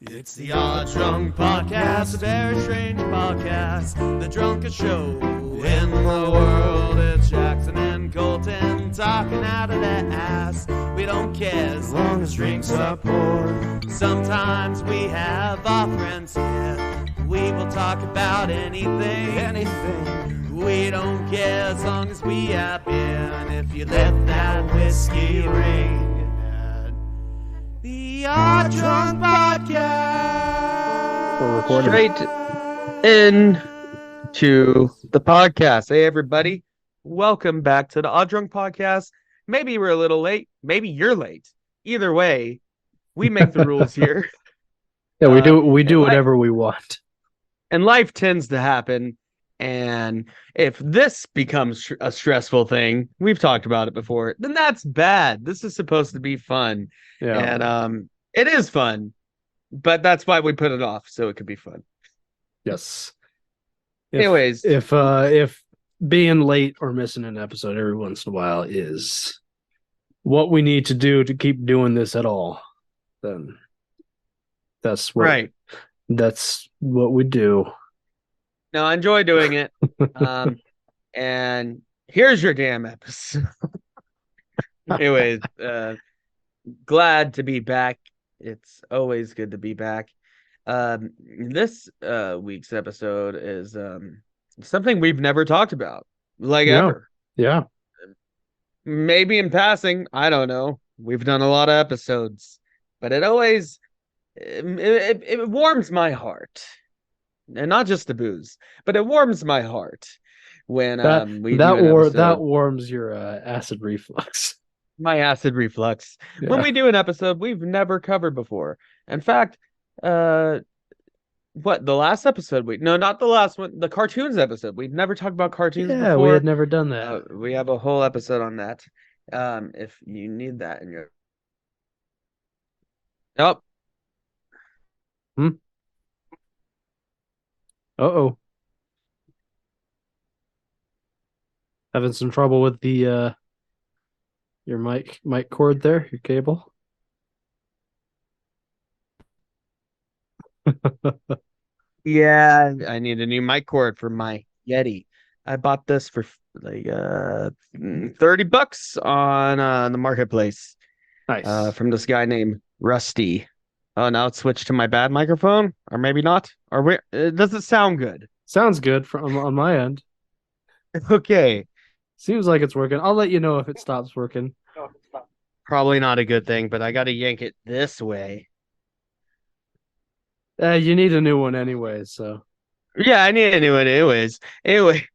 It's the Odd Drunk Podcast, a very strange podcast. The drunkest show in the world. It's Jackson and Colton talking out of their ass. We don't care as long as drinks are poured. Sometimes we have our friends here. We will talk about anything. We don't care as long as we have beer. And if you let that whiskey ring. The Odd Drunk Podcast. We're recording. Straight in to the podcast. Hey, everybody. Welcome back to the Odd Drunk Podcast. Maybe we're a little late. Maybe you're late. Either way, we make the rules here. Yeah, we do whatever we want. And life tends to happen. And if this becomes a stressful thing, we've talked about it before, then that's bad. This is supposed to be fun. Yeah. And it is fun. But that's why we put it off, so it could be fun. Yes. Anyways, if being late or missing an episode every once in a while is what we need to do to keep doing this at all, then that's what we do. No, I enjoy doing it. And here's your damn episode. Anyways, glad to be back. It's always good to be back. This week's episode is something we've never talked about, ever. Yeah. Maybe in passing, I don't know. We've done a lot of episodes, but it always it warms my heart. And not just the booze, but it warms my heart when that warms your acid reflux. My acid reflux. Yeah. When we do an episode we've never covered before. In fact, the last episode not the last one, the cartoons episode. We've never talked about cartoons before. Yeah, we had never done that. We have a whole episode on that. If you need that in your Uh-oh. Having some trouble with the your mic cord there, your cable. Yeah, I need a new mic cord for my Yeti. I bought this for like $30 on the marketplace. Nice. From this guy named Rusty. Oh, now it's switched to my bad microphone, or maybe not. Or does it sound good? Sounds good on my end. Okay. Seems like it's working. I'll let you know if it stops working. Probably not a good thing, but I got to yank it this way. You need a new one anyway, so. Yeah, I need a new one anyways. Anyway,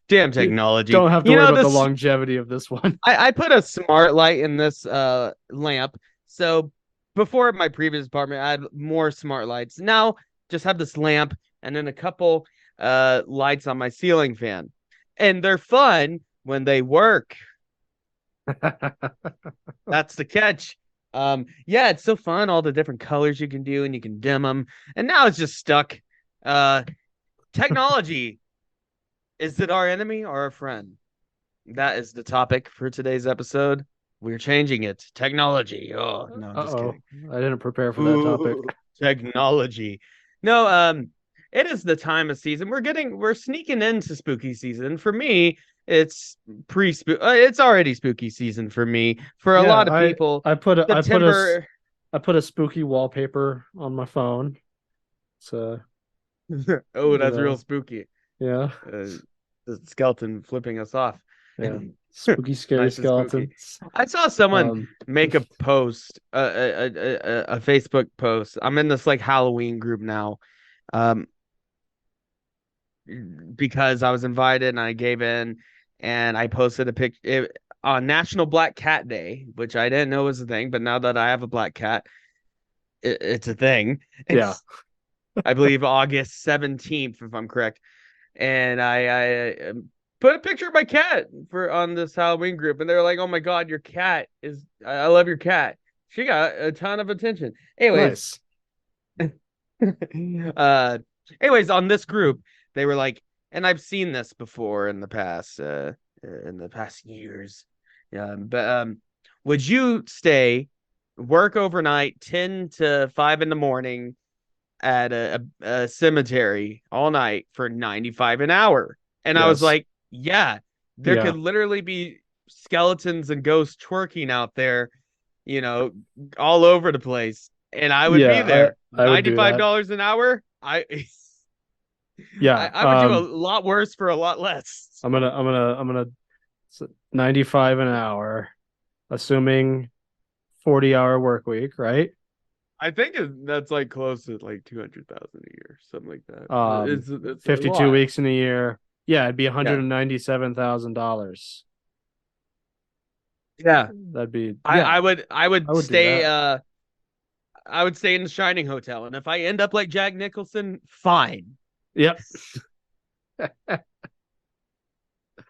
damn technology. You don't have to worry about the longevity of this one. I put a smart light in this lamp, so before my previous apartment, I had more smart lights. Now, just have this lamp and then a couple lights on my ceiling fan. And they're fun when they work. That's the catch. Yeah, it's so fun. All the different colors you can do and you can dim them. And now it's just stuck. Technology. Is it our enemy or our friend? That is the topic for today's episode. We're changing it. Technology. Oh, no, I'm just kidding. I didn't prepare for that topic. Technology. No, it is the time of season. We're sneaking into spooky season. For me, it's it's already spooky season for me. For a lot of people, I put a spooky wallpaper on my phone. So oh, that's real spooky. Yeah. The skeleton flipping us off. Yeah. Spooky, scary nice skeleton. Spooky. I saw someone make a post, a Facebook post. I'm in this Halloween group now, because I was invited and I gave in, and I posted a picture on National Black Cat Day, which I didn't know was a thing, but now that I have a black cat, it's a thing. Yeah, I believe August 17th, if I'm correct, and I put a picture of my cat on this Halloween group, and they're like, "Oh my God, your cat is! I love your cat." She got a ton of attention. Anyways, nice. Anyways, on this group, they were like, and I've seen this before in the past years. But would you stay work overnight, 10 to 5 in the morning at a cemetery all night for 95 an hour. And I was Yes. like, yeah, there Yeah. could literally be skeletons and ghosts twerking out there, all over the place. And I would be Yeah. there. I would do that. $95 an hour. I Yeah. I would do a lot worse for a lot less. I'm gonna 95 an hour, assuming 40-hour work week, right? I think that's like close to like 200,000 a year, something like that. It's a 52 lot. weeks in a year. Yeah, it'd be $197,000. Yeah. That'd be I, yeah. I would I would I would do stay that. I would stay in the Shining Hotel, and if I end up like Jack Nicholson, fine. Yep.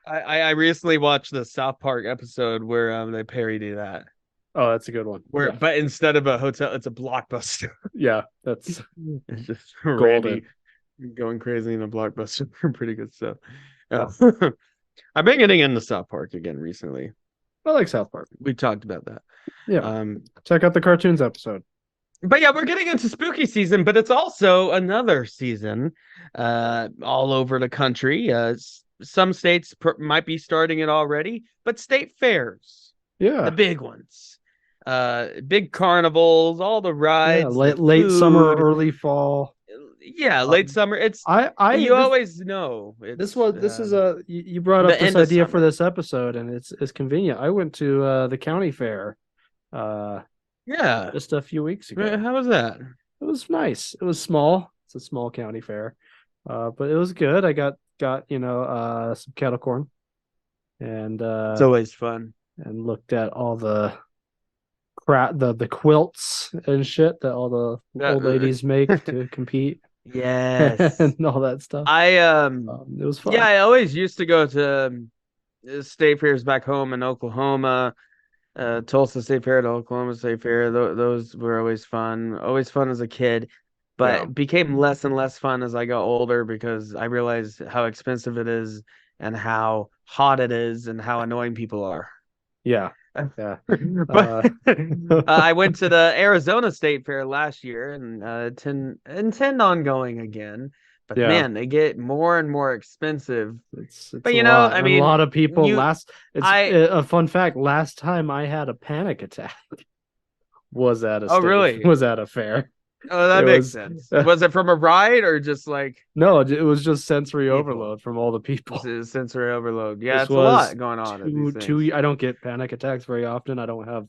I recently watched the South Park episode where they parody that. Oh, that's a good one. But instead of a hotel, it's a Blockbuster. Yeah, that's It's just golden. Randy going crazy in a Blockbuster. Pretty good stuff. Yeah. I've been getting into South Park again recently. I like South Park. We talked about that. Yeah. Check out the cartoons episode. But yeah, we're getting into spooky season, but it's also another season all over the country. Some states might be starting it already, but state fairs, Yeah. the big ones, big carnivals, all the rides, late summer, early fall. Yeah, late summer. It's always know. This is you brought up this idea for this episode, and it's convenient. I went to the county fair yeah, just a few weeks ago. How was that? It was nice. It was small. It's a small county fair, but it was good. I got some kettle corn, and It's always fun. And looked at all the the quilts and shit that all the old ladies make to compete. Yes, and all that stuff. It was fun. Yeah, I always used to go to state fairs back home in Oklahoma. Tulsa State Fair to Oklahoma State Fair. Those were always fun. Always fun as a kid, but became less and less fun as I got older because I realized how expensive it is and how hot it is and how annoying people are. Yeah. Yeah. But I went to the Arizona State Fair last year and intend on going again. But man, they get more and more expensive. But I mean, a lot of people a fun fact. Last time I had a panic attack was at a fair. Oh, that makes sense. Was it from a ride or just like? No, it was just sensory overload from all the people. Sensory overload. Yeah, it's a lot going on. I don't get panic attacks very often. I don't have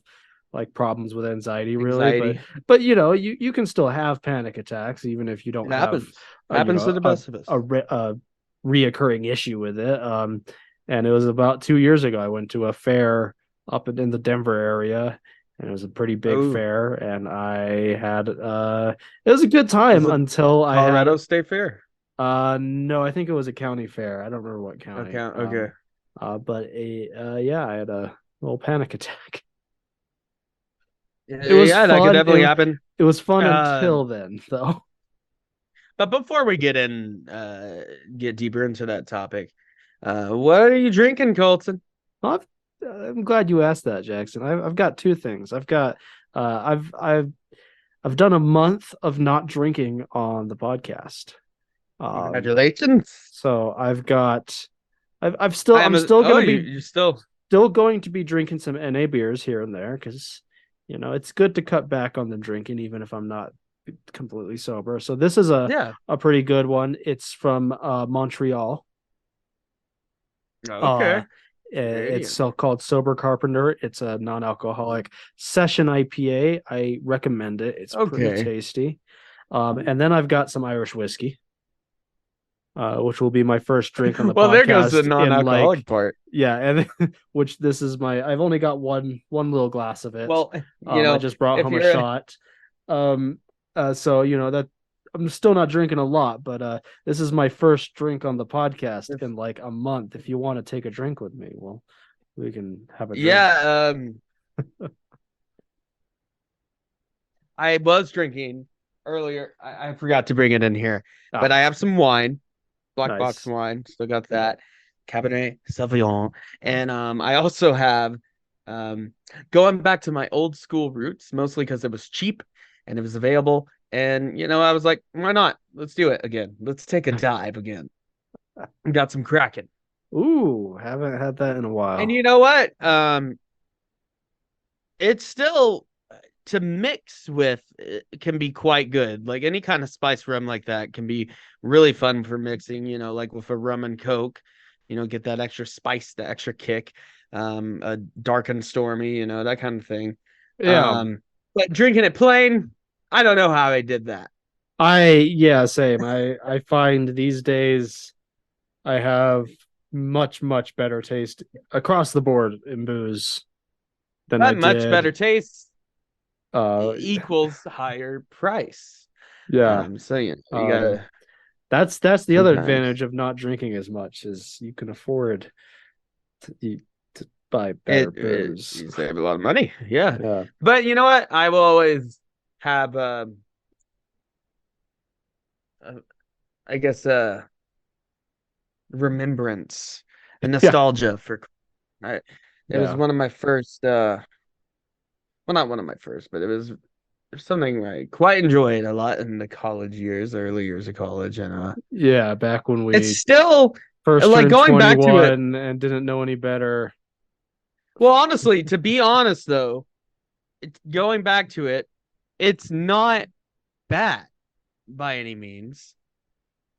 like problems with anxiety really, but you can still have panic attacks even if you don't have happens to the best of us. A reoccurring issue with it. And it was about 2 years ago. I went to a fair up in the Denver area. And it was a pretty big fair, and I had it was a good time until Colorado State Fair. No, I think it was a county fair. I don't remember what county. Okay. But I had a little panic attack. It was fun. That could definitely happen. It was fun until then, though. But before we get deeper into that topic, what are you drinking, Colton? I'm glad you asked that, Jackson. I've got two things. I've got I've done a month of not drinking on the podcast. Congratulations. So I'm still going to be you're still going to be drinking some NA beers here and there because it's good to cut back on the drinking even if I'm not completely sober. So this is a pretty good one. It's from Montreal. Okay. It's called Sober Carpenter. It's a non-alcoholic session IPA. I recommend it. It's pretty tasty. And then I've got some Irish whiskey, which will be my first drink on the podcast. Well, there goes the non-alcoholic part. Yeah, and which this is I've only got one little glass of it. Well, I just brought home a shot. So that I'm still not drinking a lot, but this is my first drink on the podcast in like a month. If you want to take a drink with me, well, we can have a drink. Yeah. I was drinking earlier. I forgot to bring it in here, but I have some wine, Black Box wine. Still got that Cabernet Sauvignon, and I also have Going back to my old school roots, mostly because it was cheap and it was available. And, I was like, why not? Let's do it again. Let's take a dive again. Got some Kraken. Ooh, haven't had that in a while. And you know what? It's still to mix with it can be quite good. Like any kind of spice rum like that can be really fun for mixing, like with a rum and coke, get that extra spice, the extra kick, a dark and stormy, that kind of thing. Yeah. But drinking it plain, I don't know how I did that. Same. I find these days I have much, much better taste across the board in booze than I That much did. better taste Uh, equals higher price. yeah. So you gotta That's the other sometimes. advantage of not drinking as much is you can afford to buy better booze. You save a lot of money. Yeah. Yeah. But you know what? I will always have I guess remembrance and nostalgia for it was one of my first well, not one of my first, but it was something I quite enjoyed a lot in the college years, early years of college. And back when we it's still first like turned going back to it 21 and didn't know any better. Well, honestly, to be honest though, going back to it, it's not bad by any means.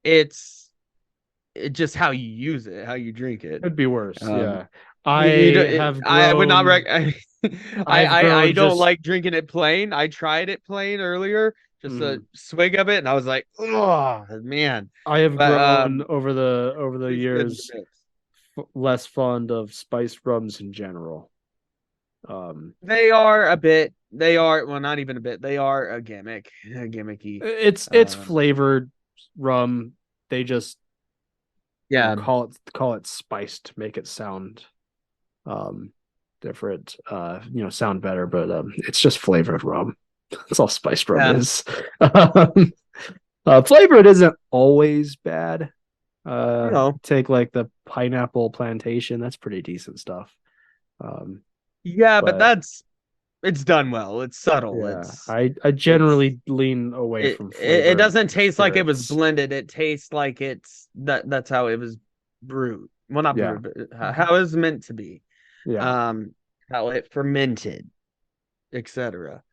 It's just how you use it, how you drink it. Could be worse. Yeah. I would not I don't just like drinking it plain. I tried it plain earlier, just a swig of it, and I was like, oh man. I have grown over the it's years less fond of spiced rums in general. They are a bit. They are well, not even a bit. They are a gimmicky. It's flavored rum. They just call it spiced to make it sound different, sound better, but it's just flavored rum. That's all spiced rum is. Flavored isn't always bad. Take like the pineapple plantation, that's pretty decent stuff. But it's done well. It's subtle. Yeah, I generally lean away from flavor. It doesn't taste like it was blended. It tastes like that's how it was brewed. Well, not brewed, but how it's meant to be. Yeah. How it fermented, etc.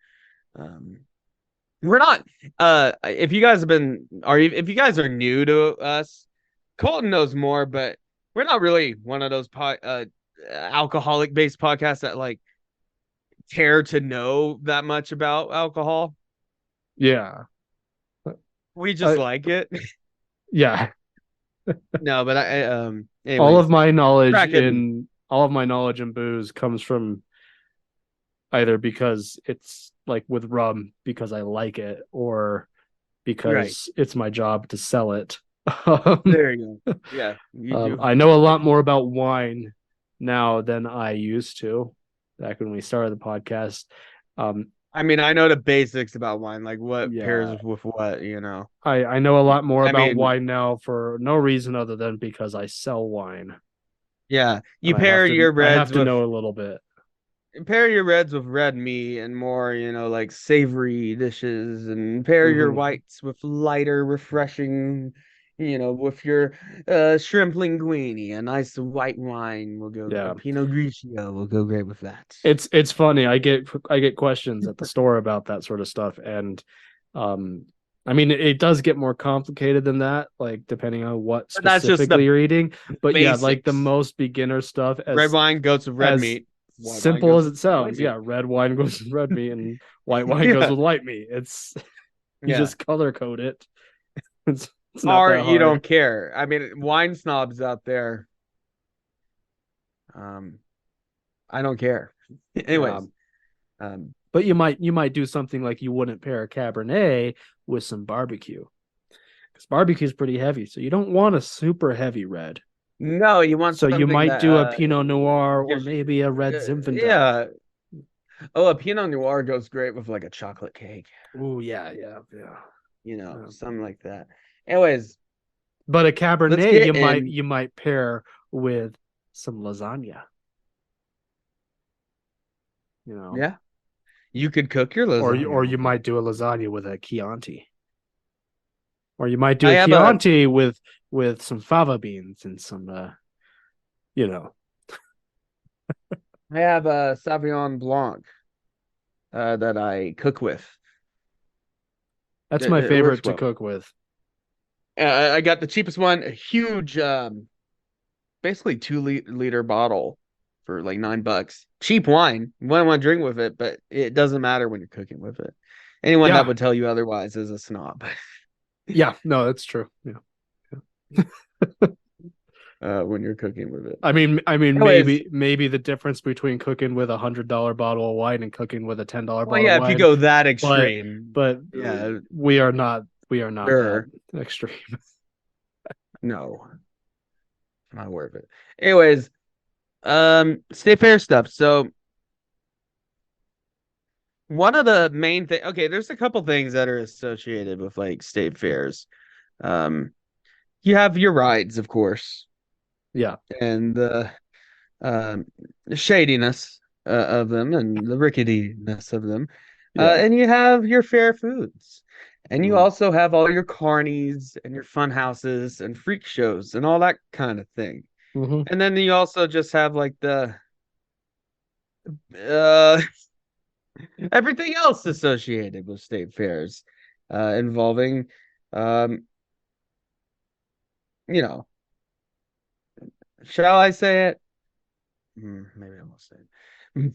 We're not if you guys are new to us, Colton knows more, but we're not really one of those alcoholic based podcasts that like care to know that much about alcohol. Yeah. We just like it. Yeah. No, but anyways, all of my knowledge in booze comes from either because it's like with rum because I like it or because it's my job to sell it. There you go. Yeah, you do. I know a lot more about wine now than I used to back when we started the podcast. I mean, I know the basics about wine, like what pairs with what, I know a lot more about wine now for no reason other than because I sell wine. Yeah, you pair your reds. I have to know a little bit. Pair your reds with red meat and more, like savory dishes, and pair your whites with lighter, refreshing, with your shrimp linguine. A nice white wine will go. Yeah, Pinot Grigio will go great with that. It's funny. I get questions at the store about that sort of stuff, and I mean, it does get more complicated than that, like depending on what specifically you're eating. But basics. Like the most beginner stuff, red wine goes with red meat. Simple as it sounds, red wine goes with red meat, and white wine goes with white meat. It's you just color code it. It's or you don't care. I mean, wine snobs out there. I don't care. Anyways, but you might do something like you wouldn't pair a Cabernet with some barbecue, because barbecue is pretty heavy, so you don't want a super heavy red. No, you want so you might do a Pinot Noir or maybe a red Zinfandel. Yeah. Oh, a Pinot Noir goes great with like a chocolate cake. Oh yeah. Something like that. Anyways, but a Cabernet you might pair with some lasagna. You know, Yeah. You could cook your or lasagna. you might do a lasagna with a Chianti, or you might do I a have a Chianti with some fava beans and some you know. I have a Sauvignon Blanc that I cook with. That's my It works favorite to well. cook with. I got the cheapest one, a huge, basically 2 liter bottle for like $9. Cheap wine. You might want to drink with it, but it doesn't matter when you're cooking with it. Anyone that Yeah, would tell you otherwise is a snob. yeah, no, that's true. Yeah. When you're cooking with it. I mean, Anyways, maybe the difference between cooking with $100 bottle of wine and cooking with a $10 well, bottle of yeah, if you wine, go that but extreme, yeah, we are not that sure, extreme. no, not worth it. Anyways, state fair stuff. So one of the main thing, okay, there's a couple things that are associated with like state fairs. Um, you have your rides, of course, Yeah. and um, the shadiness of them and the ricketyness of them. Yeah. And you have your fair foods. And you Mhm. also have all your carnies and your fun houses and freak shows and all that kind of thing. Mhm. And then you also just have like the uh everything else associated with state fairs, involving um, you know, shall I say it? Maybe I won't say it.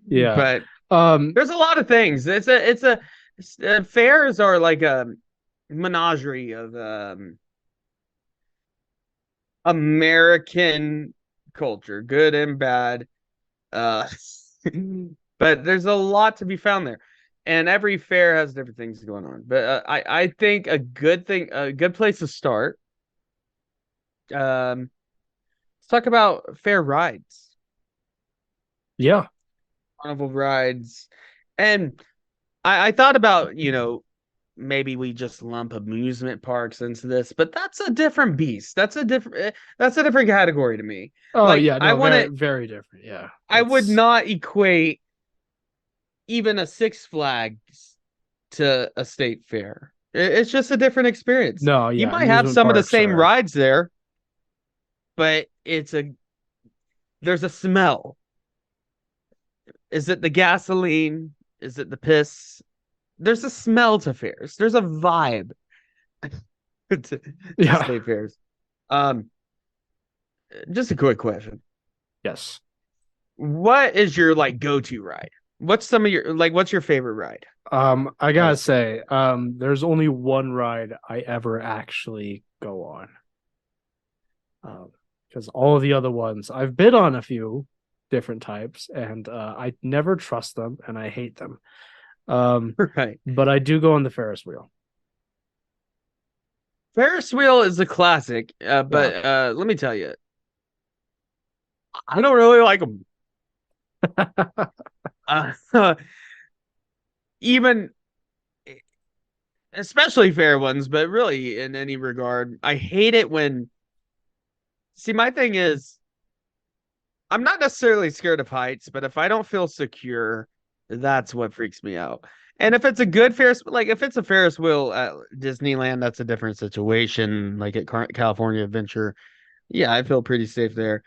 Yeah. But Um there's a lot of things. Fairs are like a menagerie of American culture, good and bad. Uh, but there's a lot to be found there, and every fair has different things going on. But I think a good place to start. Let's talk about fair rides, yeah. carnival rides, and I thought about, maybe we just lump amusement parks into this, but that's a different beast. That's a different category to me. Oh Like yeah, I no, want very to very different. Yeah. I would It's not equate even a Six Flags to a state fair. It's just a different experience. no, You yeah, might have amusement some of the parks same are rides there, but there's a smell. Is it the gasoline? Is it the piss? There's a smell to fairs. There's a vibe to yeah. state fairs. Um, just a quick question. Yes. What is your like go-to ride? What's your favorite ride? I gotta say, there's only one ride I ever actually go on. Because all of the other ones I've been on a few different types, and I never trust them and I hate them. Right. But I do go on the Ferris wheel. Ferris wheel is a classic, Yeah. but let me tell you, I don't really like them. Uh, even especially fair ones, but really in any regard, I hate it when. See, my thing is, I'm not necessarily scared of heights, but if I don't feel secure, that's what freaks me out. And if it's a good Ferris, like if it's a Ferris wheel at Disneyland, that's a different situation. Like at California Adventure, yeah, I feel pretty safe there.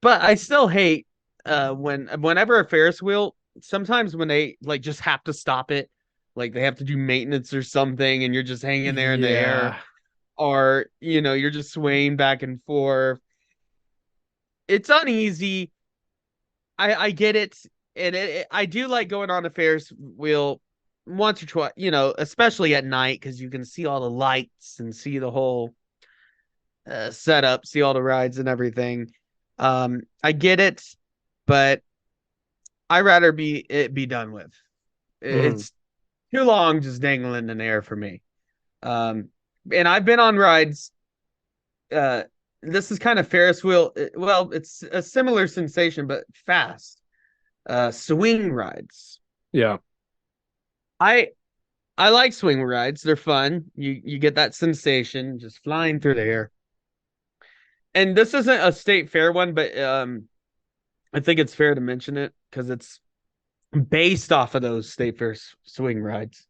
But I still hate whenever a Ferris wheel, sometimes when they like just have to stop it, like they have to do maintenance or something, and you're just hanging there in the air, Yeah. or you're just swaying back and forth. It's uneasy. I get it, and I do like going on a Ferris wheel once or twice, especially at night because you can see all the lights and see the whole setup, see all the rides and everything. I get it, but I rather be done with. Mhm. It's too long just dangling in the air for me. Um, and I've been on rides. Uh, this is kind of Ferris wheel. Well, it's a similar sensation, but fast. Swing rides. Yeah. I I like swing rides. They're fun. You get that sensation just flying through the air. And this isn't a state fair one, but I think it's fair to mention it because it's based off of those State Fair swing rides.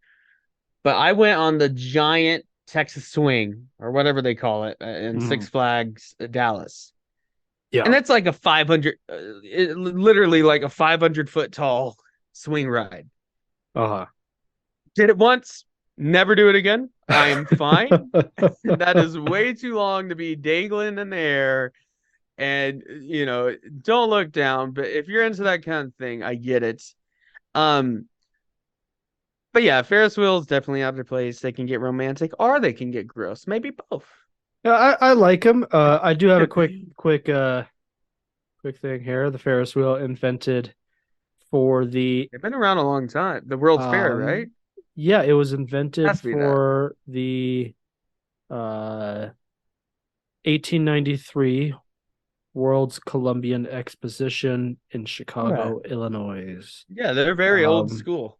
But I went on the giant Texas swing or whatever they call it in Six Flags Dallas. Yeah. And it's like a 500, literally like a 500-foot tall swing ride. Uh-huh. Did it once, never do it again. I am fine. That is way too long to be dangling in the air. And, don't look down. But if you're into that kind of thing, I get it. But yeah, Ferris wheels definitely have their place. They can get romantic or they can get gross. Maybe both. Yeah, I like them. I do have a quick thing here. The Ferris wheel invented for the They've been around a long time. The World's Fair, right? Yeah, it was invented Has to be for the 1893 World's Columbian Exposition in Chicago, Illinois. Yeah, they're very old school.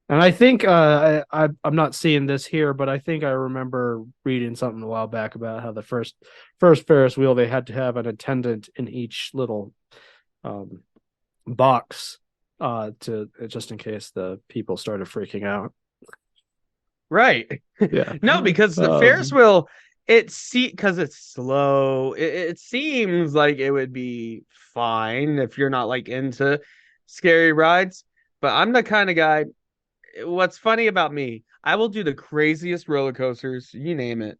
And I think I'm not seeing this here, but I think I remember reading something a while back about how the first Ferris wheel, they had to have an attendant in each little box to just in case the people started freaking out. Right. Yeah. No, because the Ferris wheel, because it's slow, it seems like it would be fine if you're not like into scary rides. But I'm the kind of guy. What's funny about me, I will do the craziest roller coasters, you name it.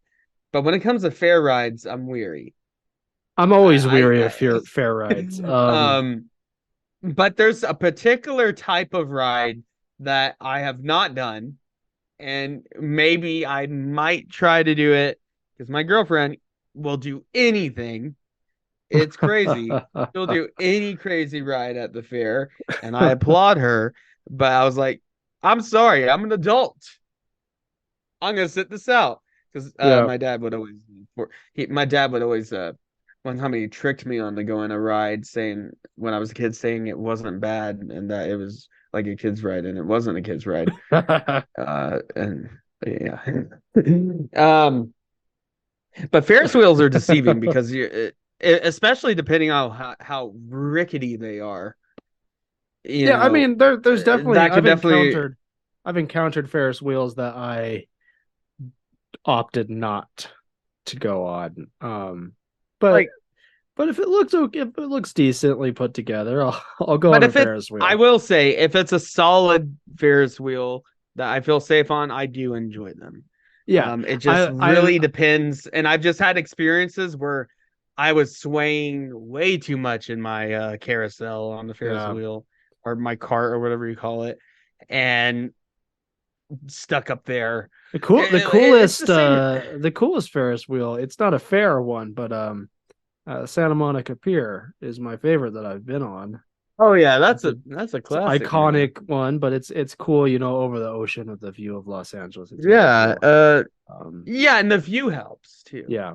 But when it comes to fair rides, I'm weary. I'm always weary of fair rides. But there's a particular type of ride that I have not done, and maybe I might try to do it because my girlfriend will do anything. It's crazy. She'll do any crazy ride at the fair, and I applaud her. But I was like, I'm sorry, I'm an adult. I'm gonna sit this out because my dad would always one time he tricked me on to go on a ride saying when I was a kid saying it wasn't bad and that it was like a kid's ride and it wasn't a kid's ride. And yeah. But Ferris wheels are deceiving because especially depending on how rickety they are. I mean, there's definitely I've encountered Ferris wheels that I opted not to go on. But if it looks okay, if it looks decently put together, I'll go on a Ferris wheel. I will say, if it's a solid Ferris wheel that I feel safe on, I do enjoy them. Yeah, it just really depends, and I've just had experiences where I was swaying way too much in my carousel on the Ferris wheel or my cart or whatever you call it, and stuck up there. The coolest Ferris wheel. It's not a fair one, but Santa Monica Pier is my favorite that I've been on. Oh yeah, that's a classic, iconic one, but it's cool, over the ocean with the view of Los Angeles. It's really cool. Yeah, and the view helps too. Yeah.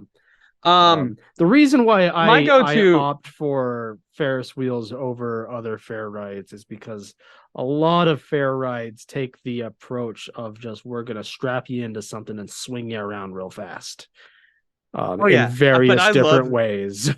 The reason why I opt for Ferris wheels over other fair rides is because a lot of fair rides take the approach of just we're gonna strap you into something and swing you around real fast. In various different ways.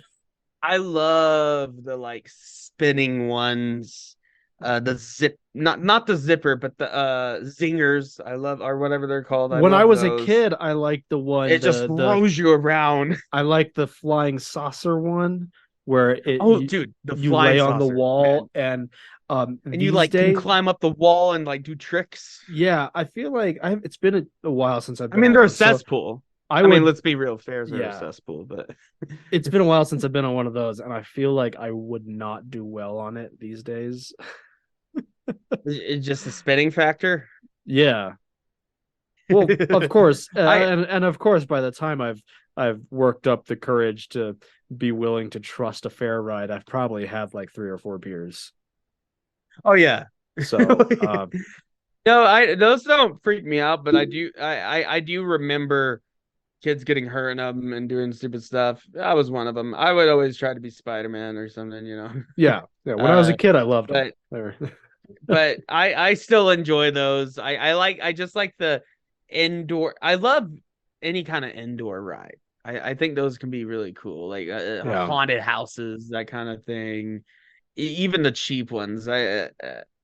I love the like spinning ones, the zip, not the zipper, but the zingers. I love, or whatever they're called. When I was a kid, I liked the one. It just throws you around. I like the flying saucer one where you lay on the wall and you can climb up the wall and like do tricks. Yeah, I feel like it's been a while since I've been. I mean, they're a cesspool. I mean, let's be real. Fairs are a cesspool, but it's been a while since I've been on one of those, and I feel like I would not do well on it these days. It's just a spinning factor. Yeah. Well, of course, and of course, by the time I've worked up the courage to be willing to trust a fair ride, I've probably had like 3 or 4 beers. Oh yeah. So no, those don't freak me out, but I do remember kids getting hurt in them and doing stupid stuff. I was one of them. I would always try to be Spider-Man or something, Yeah. When I was a kid, I loved them. But I still enjoy those. I just like the indoor. I love any kind of indoor ride. I think those can be really cool, like haunted houses, that kind of thing. Even the cheap ones.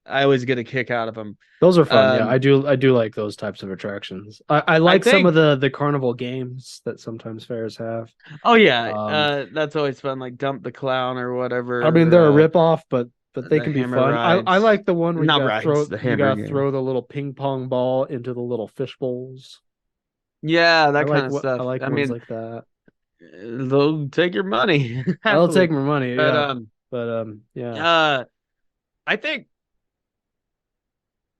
I always get a kick out of them. Those are fun. Yeah, I do like those types of attractions. I like some of the carnival games that sometimes fairs have. Oh yeah, that's always fun. Like Dump the Clown or whatever. I mean, they're a ripoff, but they the can be hammer fun. I rides. like the one where Not rides, the hammer game. throw the little ping pong ball into the little fish bowls. Yeah, that kind of stuff. I like ones mean, like that. they'll take your money. I'll take my money, But yeah. I think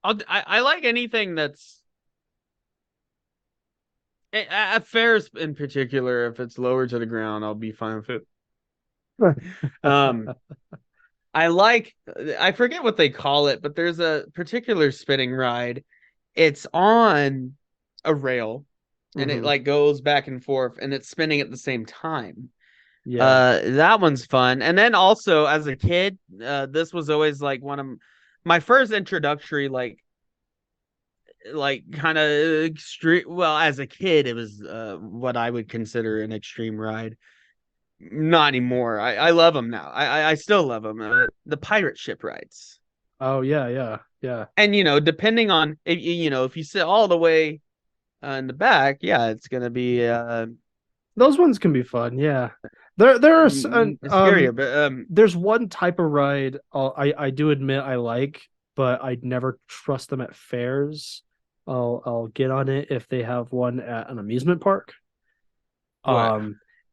I like anything that's at fairs in particular. If it's lower to the ground, I'll be fine with it. I forget what they call it, but there's a particular spinning ride. It's on a rail and it like goes back and forth and it's spinning at the same time. Yeah. That one's fun. And then also as a kid, this was always like one of my first introductory like kind of extreme. Well, as a kid, it was what I would consider an extreme ride. Not anymore. I love them now. I still love them. The pirate ship rides. Oh yeah. And depending on if you sit all the way in the back, yeah, it's gonna be those ones can be fun. Yeah, there are scarier, but there's one type of ride I do admit I like, but I'd never trust them at fairs. I'll get on it if they have one at an amusement park. What?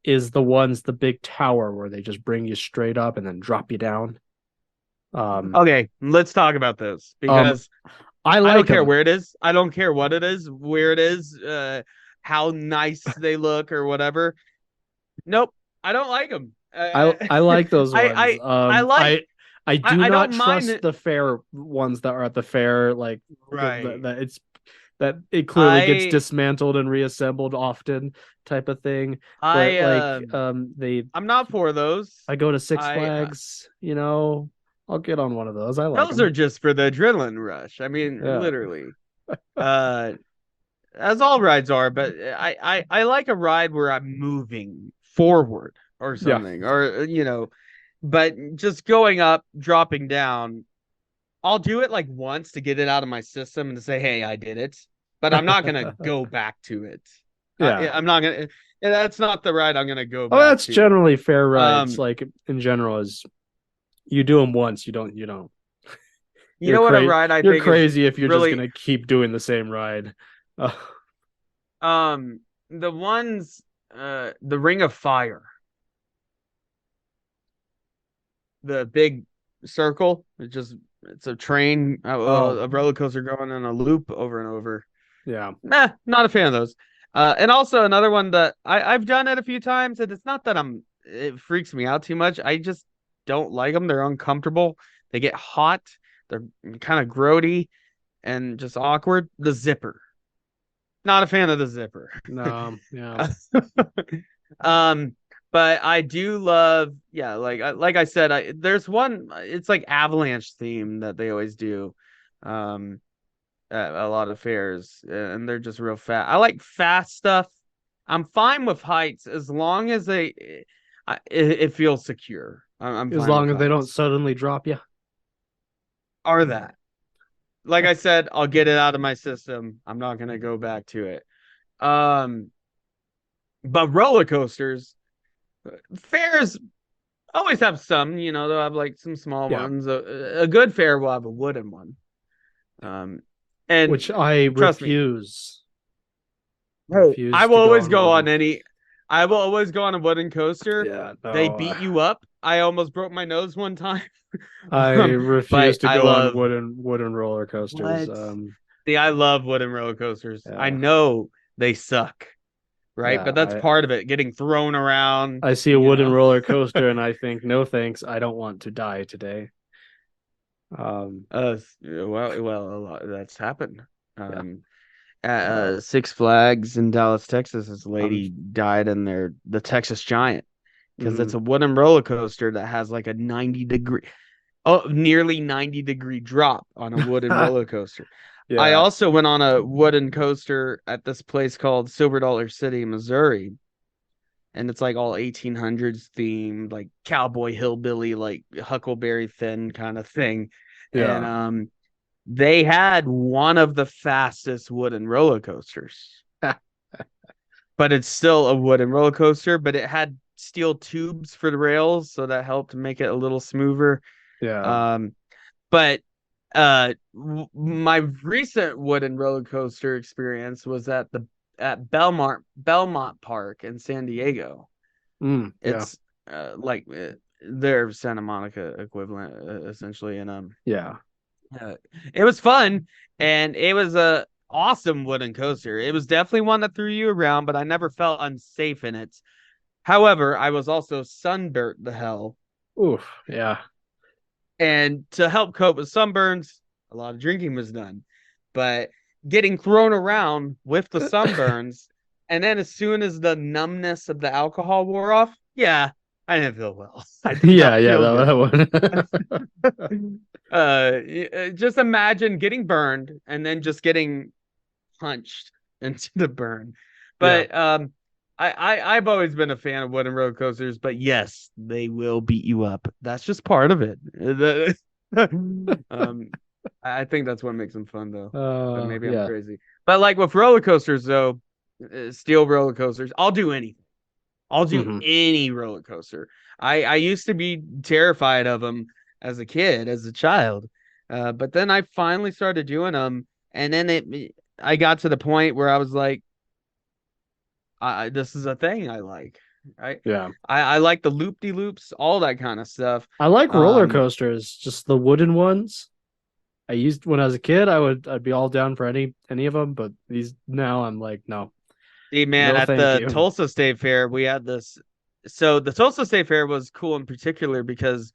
Is the big tower where they just bring you straight up and then drop you down. Okay, let's talk about this because I don't care where it is. I don't care what it is, where it is, how nice they look or whatever. Nope, I don't like them. I like those ones. I do not trust the fair ones that are at the fair. Like right, that it clearly gets dismantled and reassembled often, type of thing. I'm not for those. I go to Six Flags, I'll get on one of those. I like those are just for the adrenaline rush. I mean, literally. As all rides are, but I like a ride where I'm moving forward or something, or but just going up, dropping down. I'll do it like once to get it out of my system and to say, "Hey, I did it," but I'm not gonna go back to it. Yeah, I'm not gonna. That's not the ride I'm gonna go back. Oh, that's generally fair rides. Like in general, is you do them once, you don't. You know what a ride I you're think crazy if you're really just gonna keep doing the same ride. The ones, the Ring of Fire, the big circle. It's a train, a roller coaster going in a loop over and over. Yeah, not a fan of those. And also another one that I've done it a few times, and it's not that it freaks me out too much. I just don't like them. They're uncomfortable. They get hot. They're kind of grody and just awkward. The zipper. Not a fan of the zipper. No, yeah. But I do love, like I said, there's one. It's like avalanche theme that they always do, at a lot of fairs, and they're just real fast. I like fast stuff. I'm fine with heights as long as it feels secure. I'm as long as they don't suddenly drop you. Or that. Like I said, I'll get it out of my system. I'm not gonna go back to it. But roller coasters, fairs always have some. They'll have like some small ones. A good fair will have a wooden one. And which I refuse. I will always go on any. I will always go on a wooden coaster. Yeah, no, they beat you up. I almost broke my nose one time. I refuse to go on wooden roller coasters. I love wooden roller coasters. Yeah. I know they suck, right? But that's part of it, getting thrown around. I see a wooden roller coaster and I think, no thanks, I don't want to die today. Well, a lot that's happened. At Six Flags in Dallas, Texas, this lady died in the Texas Giant because it's a wooden roller coaster that has like a nearly 90-degree drop on a wooden roller coaster. Yeah. I also went on a wooden coaster at this place called Silver Dollar City, Missouri. And it's like all 1800s themed, like cowboy hillbilly, like Huckleberry Finn kind of thing. And Yeah. they had one of the fastest wooden roller coasters. But it's still a wooden roller coaster, but it had steel tubes for the rails, so that helped make it a little smoother. Yeah. Um, but my recent wooden roller coaster experience was at Belmont Park in San Diego. Yeah. It's like their Santa Monica equivalent, essentially, and Yeah. it was fun, and it was a awesome wooden coaster. It was definitely one that threw you around, but I never felt unsafe in it. However, I was also sunburnt the hell, Oof. Yeah. and to help cope with sunburns, a lot of drinking was done. But getting thrown around with the sunburns, and then as soon as the numbness of the alcohol wore off, yeah, I didn't feel well. I did Yeah. not Yeah. feel That good. Just imagine getting burned and then just getting punched into the burn. Yeah. But I've always been a fan of wooden roller coasters, but yes, they will beat you up. That's just part of it. um, I think that's what makes them fun, though. But maybe I'm Yeah. crazy. But like with roller coasters, though, steel roller coasters, I'll do anything. I'll do Hmm. any roller coaster. I used to be terrified of them as a kid, as a child, but then I finally started doing them, and then I got to the point where I was like, this is a thing I like. I Yeah. I like the loop de loops, all that kind of stuff. I like roller Um, coasters, just the wooden ones. I used when I was a kid, I'd be all down for any of them, but these now I'm like, no, See, man, no, at thank the you. Tulsa State Fair, we had this. So the Tulsa State Fair was cool in particular because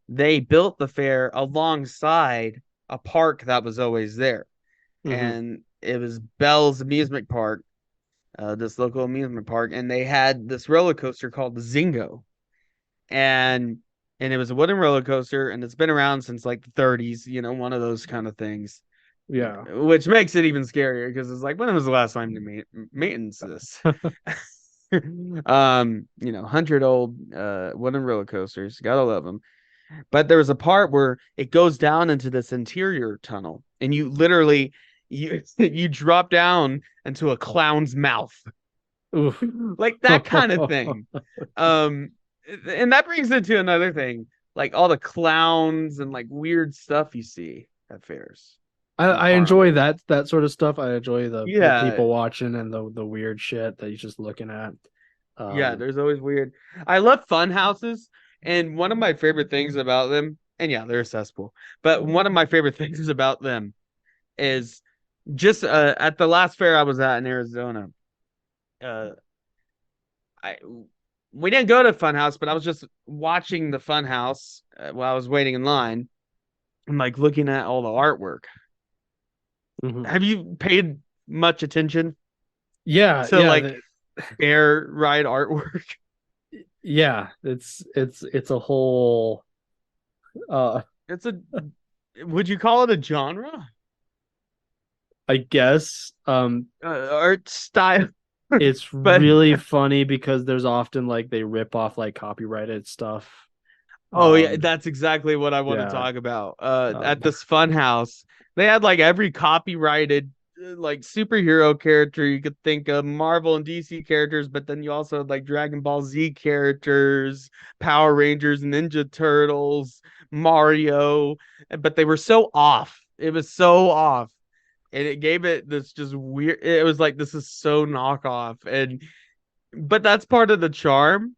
they built the fair alongside a park that was always there. Hmm. And it was Bell's Amusement Park, this local amusement park, and they had this roller coaster called the Zingo, and it was a wooden roller coaster, and it's been around since like the 30s, one of those kind of things, Yeah. which makes it even scarier because it's like, when was the last time you maintenance this? 100-old wooden roller coasters, gotta love them. But there was a part where it goes down into this interior tunnel, and you literally you drop down into a clown's mouth, Oof. like that kind of thing. Um, and that brings it to another thing, like all the clowns and like weird stuff you see at fairs and I enjoy carnivals. that sort of stuff. I enjoy the Yeah, people watching and the weird shit that you're just looking at. yeah. Um, There's always weird. I love fun houses, and one of my favorite things about them, and yeah, they're accessible. But one of my favorite things about them is just at the last fair I was at in Arizona. Uh, I we didn't go to Funhouse, but I was just watching the Funhouse while I was waiting in line and like looking at all the artwork. mhm. Have you paid much attention Yeah, to yeah, like fair ride artwork? yeah. It's a whole. Uh, It's a Would you call it a genre? I guess. Art style? It's But really funny because there's often like they rip off like copyrighted stuff. oh yeah, Um, that's exactly what I want to yeah. talk about. At Um, this fun house, they had like every copyrighted like superhero character you could think of, Marvel and DC characters, but then you also had like Dragon Ball Z characters, Power Rangers, Ninja Turtles, Mario, but they were so off. It was so off. And it gave it this just weird, it was like, this is so knockoff. And but that's part of the charm.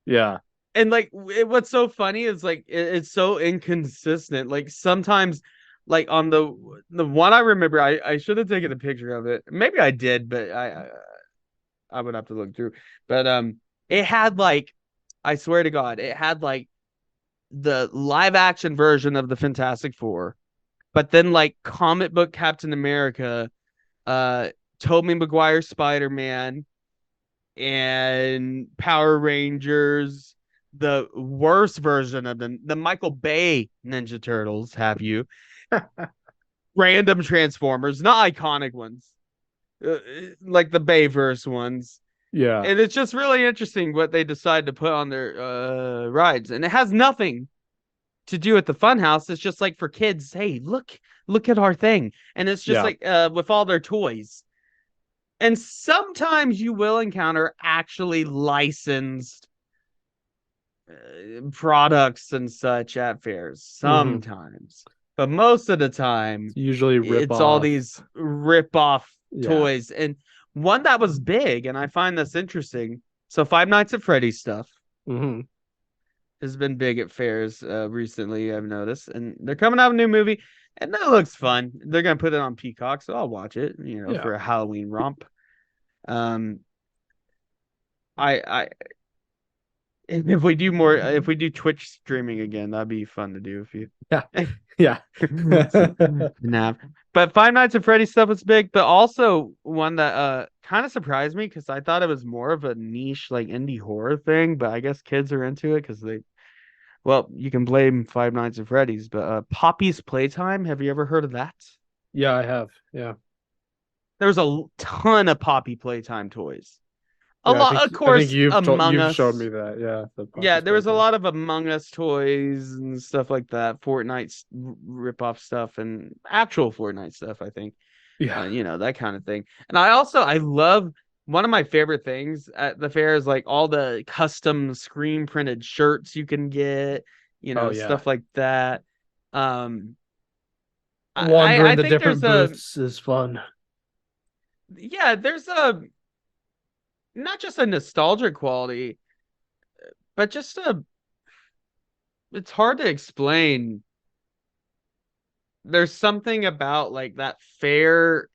yeah. And like what's so funny is like it's so inconsistent. Like sometimes, like on the one I remember, I should have taken a picture of it. Maybe I did, but I would have to look through. But it had like, I swear to God, it had like the live action version of the Fantastic Four, but then like comic book Captain America, uh Tobey Maguire Spider Man, and Power Rangers, the worst version of the Michael Bay Ninja Turtles, have you? Random Transformers, not iconic ones, like the Bayverse ones. Yeah. And it's just really interesting what they decide to put on their rides. And it has nothing to do at the fun house is just like for kids, hey, look at our thing. And it's just like with all their toys. And sometimes you will encounter actually licensed products and such at fairs. Sometimes. But most of the time, Usually it's all rip-off. these rip-off Yeah. toys. And one that was big, and I find this interesting. So Five Nights at Freddy's stuff Mm-hmm. has been big at fairs recently, I've noticed. And they're coming out with a new movie, and that looks fun. They're gonna put it on Peacock, so I'll watch it, Yeah. for a Halloween romp. If we do Twitch streaming again, that'd be fun to do if you Yeah. nap. But Five Nights at Freddy's stuff was big, but also one that kind of surprised me because I thought it was more of a niche like indie horror thing, but I guess kids are into it because you can blame Five Nights at Freddy's, but Poppy's Playtime, have you ever heard of that? Yeah, I have. Yeah. There's a ton of Poppy Playtime toys. Yeah, Of course, you've Among Us. showed me that. Yeah. Yeah, there was a lot of Among Us toys and stuff like that, Fortnite rip-off stuff and actual Fortnite stuff, I think. Yeah. That kind of thing. And I love one of my favorite things at the fair is like all the custom screen printed shirts you can get, stuff like that. Wandering I the think different there's booths is fun. there's not just a nostalgic quality, but just it's hard to explain. There's something about like that fair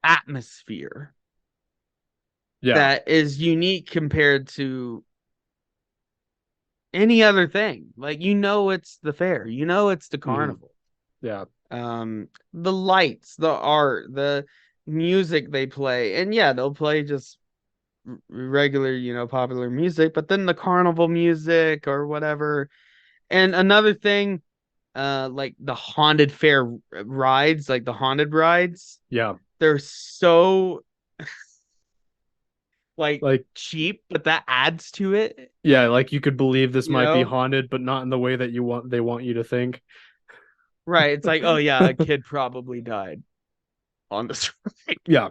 atmosphere that is unique compared to any other thing. Like it's the fair, it's the carnival. Yeah. The lights, the art, the music they play, and they'll play just regular, popular music, but then the carnival music or whatever. And another thing, like the haunted fair rides, like the haunted rides. Yeah. They're so like cheap, but that adds to it. Yeah, like you could believe this might be haunted, but not in the way that they want you to think. Right. It's like, oh yeah, a kid probably died on this ride. Yeah.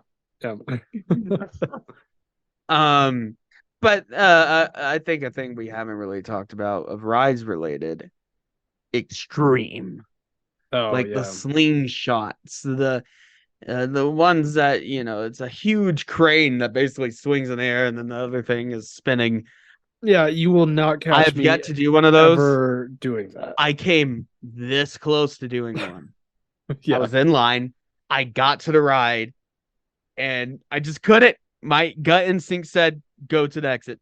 But I think a thing we haven't really talked about of rides related, extreme. The slingshots, the ones that it's a huge crane that basically swings in the air and then the other thing is spinning. Yeah, you will not catch me. I have yet to do one of those. Ever doing that. I came this close to doing one. Yeah. I was in line. I got to the ride, and I just couldn't. My gut instinct said, "Go to the exit."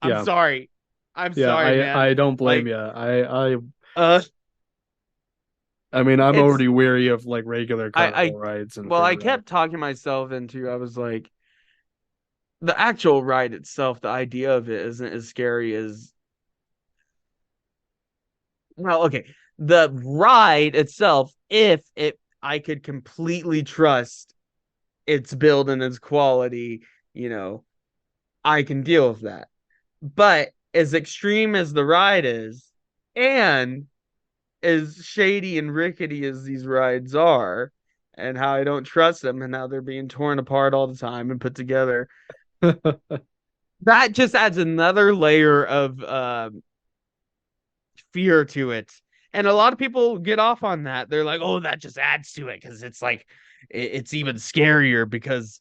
I'm sorry. I'm sorry, man. I don't blame you. I mean, I'm already weary of like regular carnival rides. And I kept talking myself into. I was like, the actual ride itself, the idea of it isn't as scary as. Well, okay, the ride itself, I could completely trust its build and its quality, I can deal with that. But as extreme as the ride is, and as shady and rickety as these rides are, and how I don't trust them, and how they're being torn apart all the time and put together, that just adds another layer of fear to it. And a lot of people get off on that. They're like, oh, that just adds to it because it's like it's even scarier because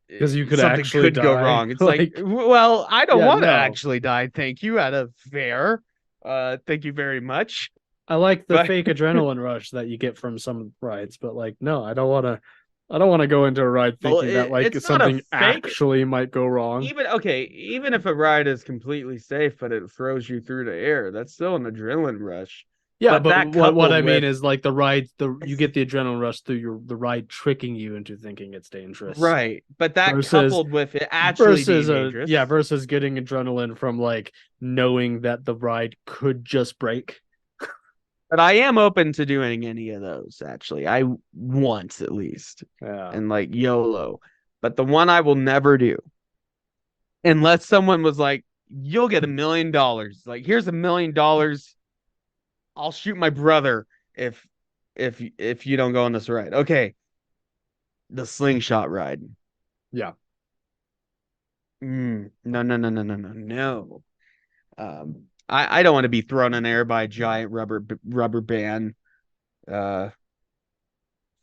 you could something actually go wrong. It's like, well, I don't want to actually die. Thank you. At a fair. Thank you very much. I like the fake adrenaline rush that you get from some rides, but like, no, I don't want to go into a ride thinking that like something actually might go wrong. Even if a ride is completely safe, but it throws you through the air, that's still an adrenaline rush. Yeah, but what I mean is like the ride, you get the adrenaline rush through the ride tricking you into thinking it's dangerous. Right, but that coupled with it actually being dangerous. Versus getting adrenaline from like knowing that the ride could just break. But I am open to doing any of those, actually. I once at least. Yeah. And like YOLO. But the one I will never do, unless someone was like, you'll get $1 million. Like, here's $1 million. I'll shoot my brother if you don't go on this ride. Okay, the slingshot ride. Yeah. No, no, no, no, no, no, no. I don't want to be thrown in air by a giant rubber band for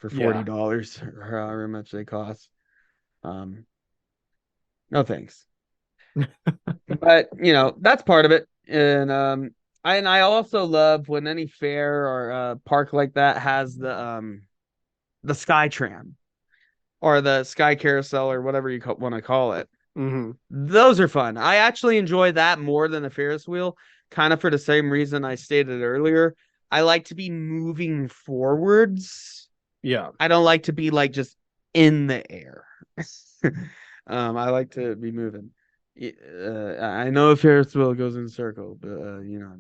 $40 or however much they cost. No thanks. But that's part of it. And I also love when any fair or park like that has the sky tram or the sky carousel or whatever you want to call it. Mm-hmm. Those are fun. I actually enjoy that more than the Ferris wheel, kind of for the same reason I stated earlier. I like to be moving forwards. Yeah. I don't like to be like just in the air. I like to be moving. I know a Ferris wheel goes in a circle, but you know what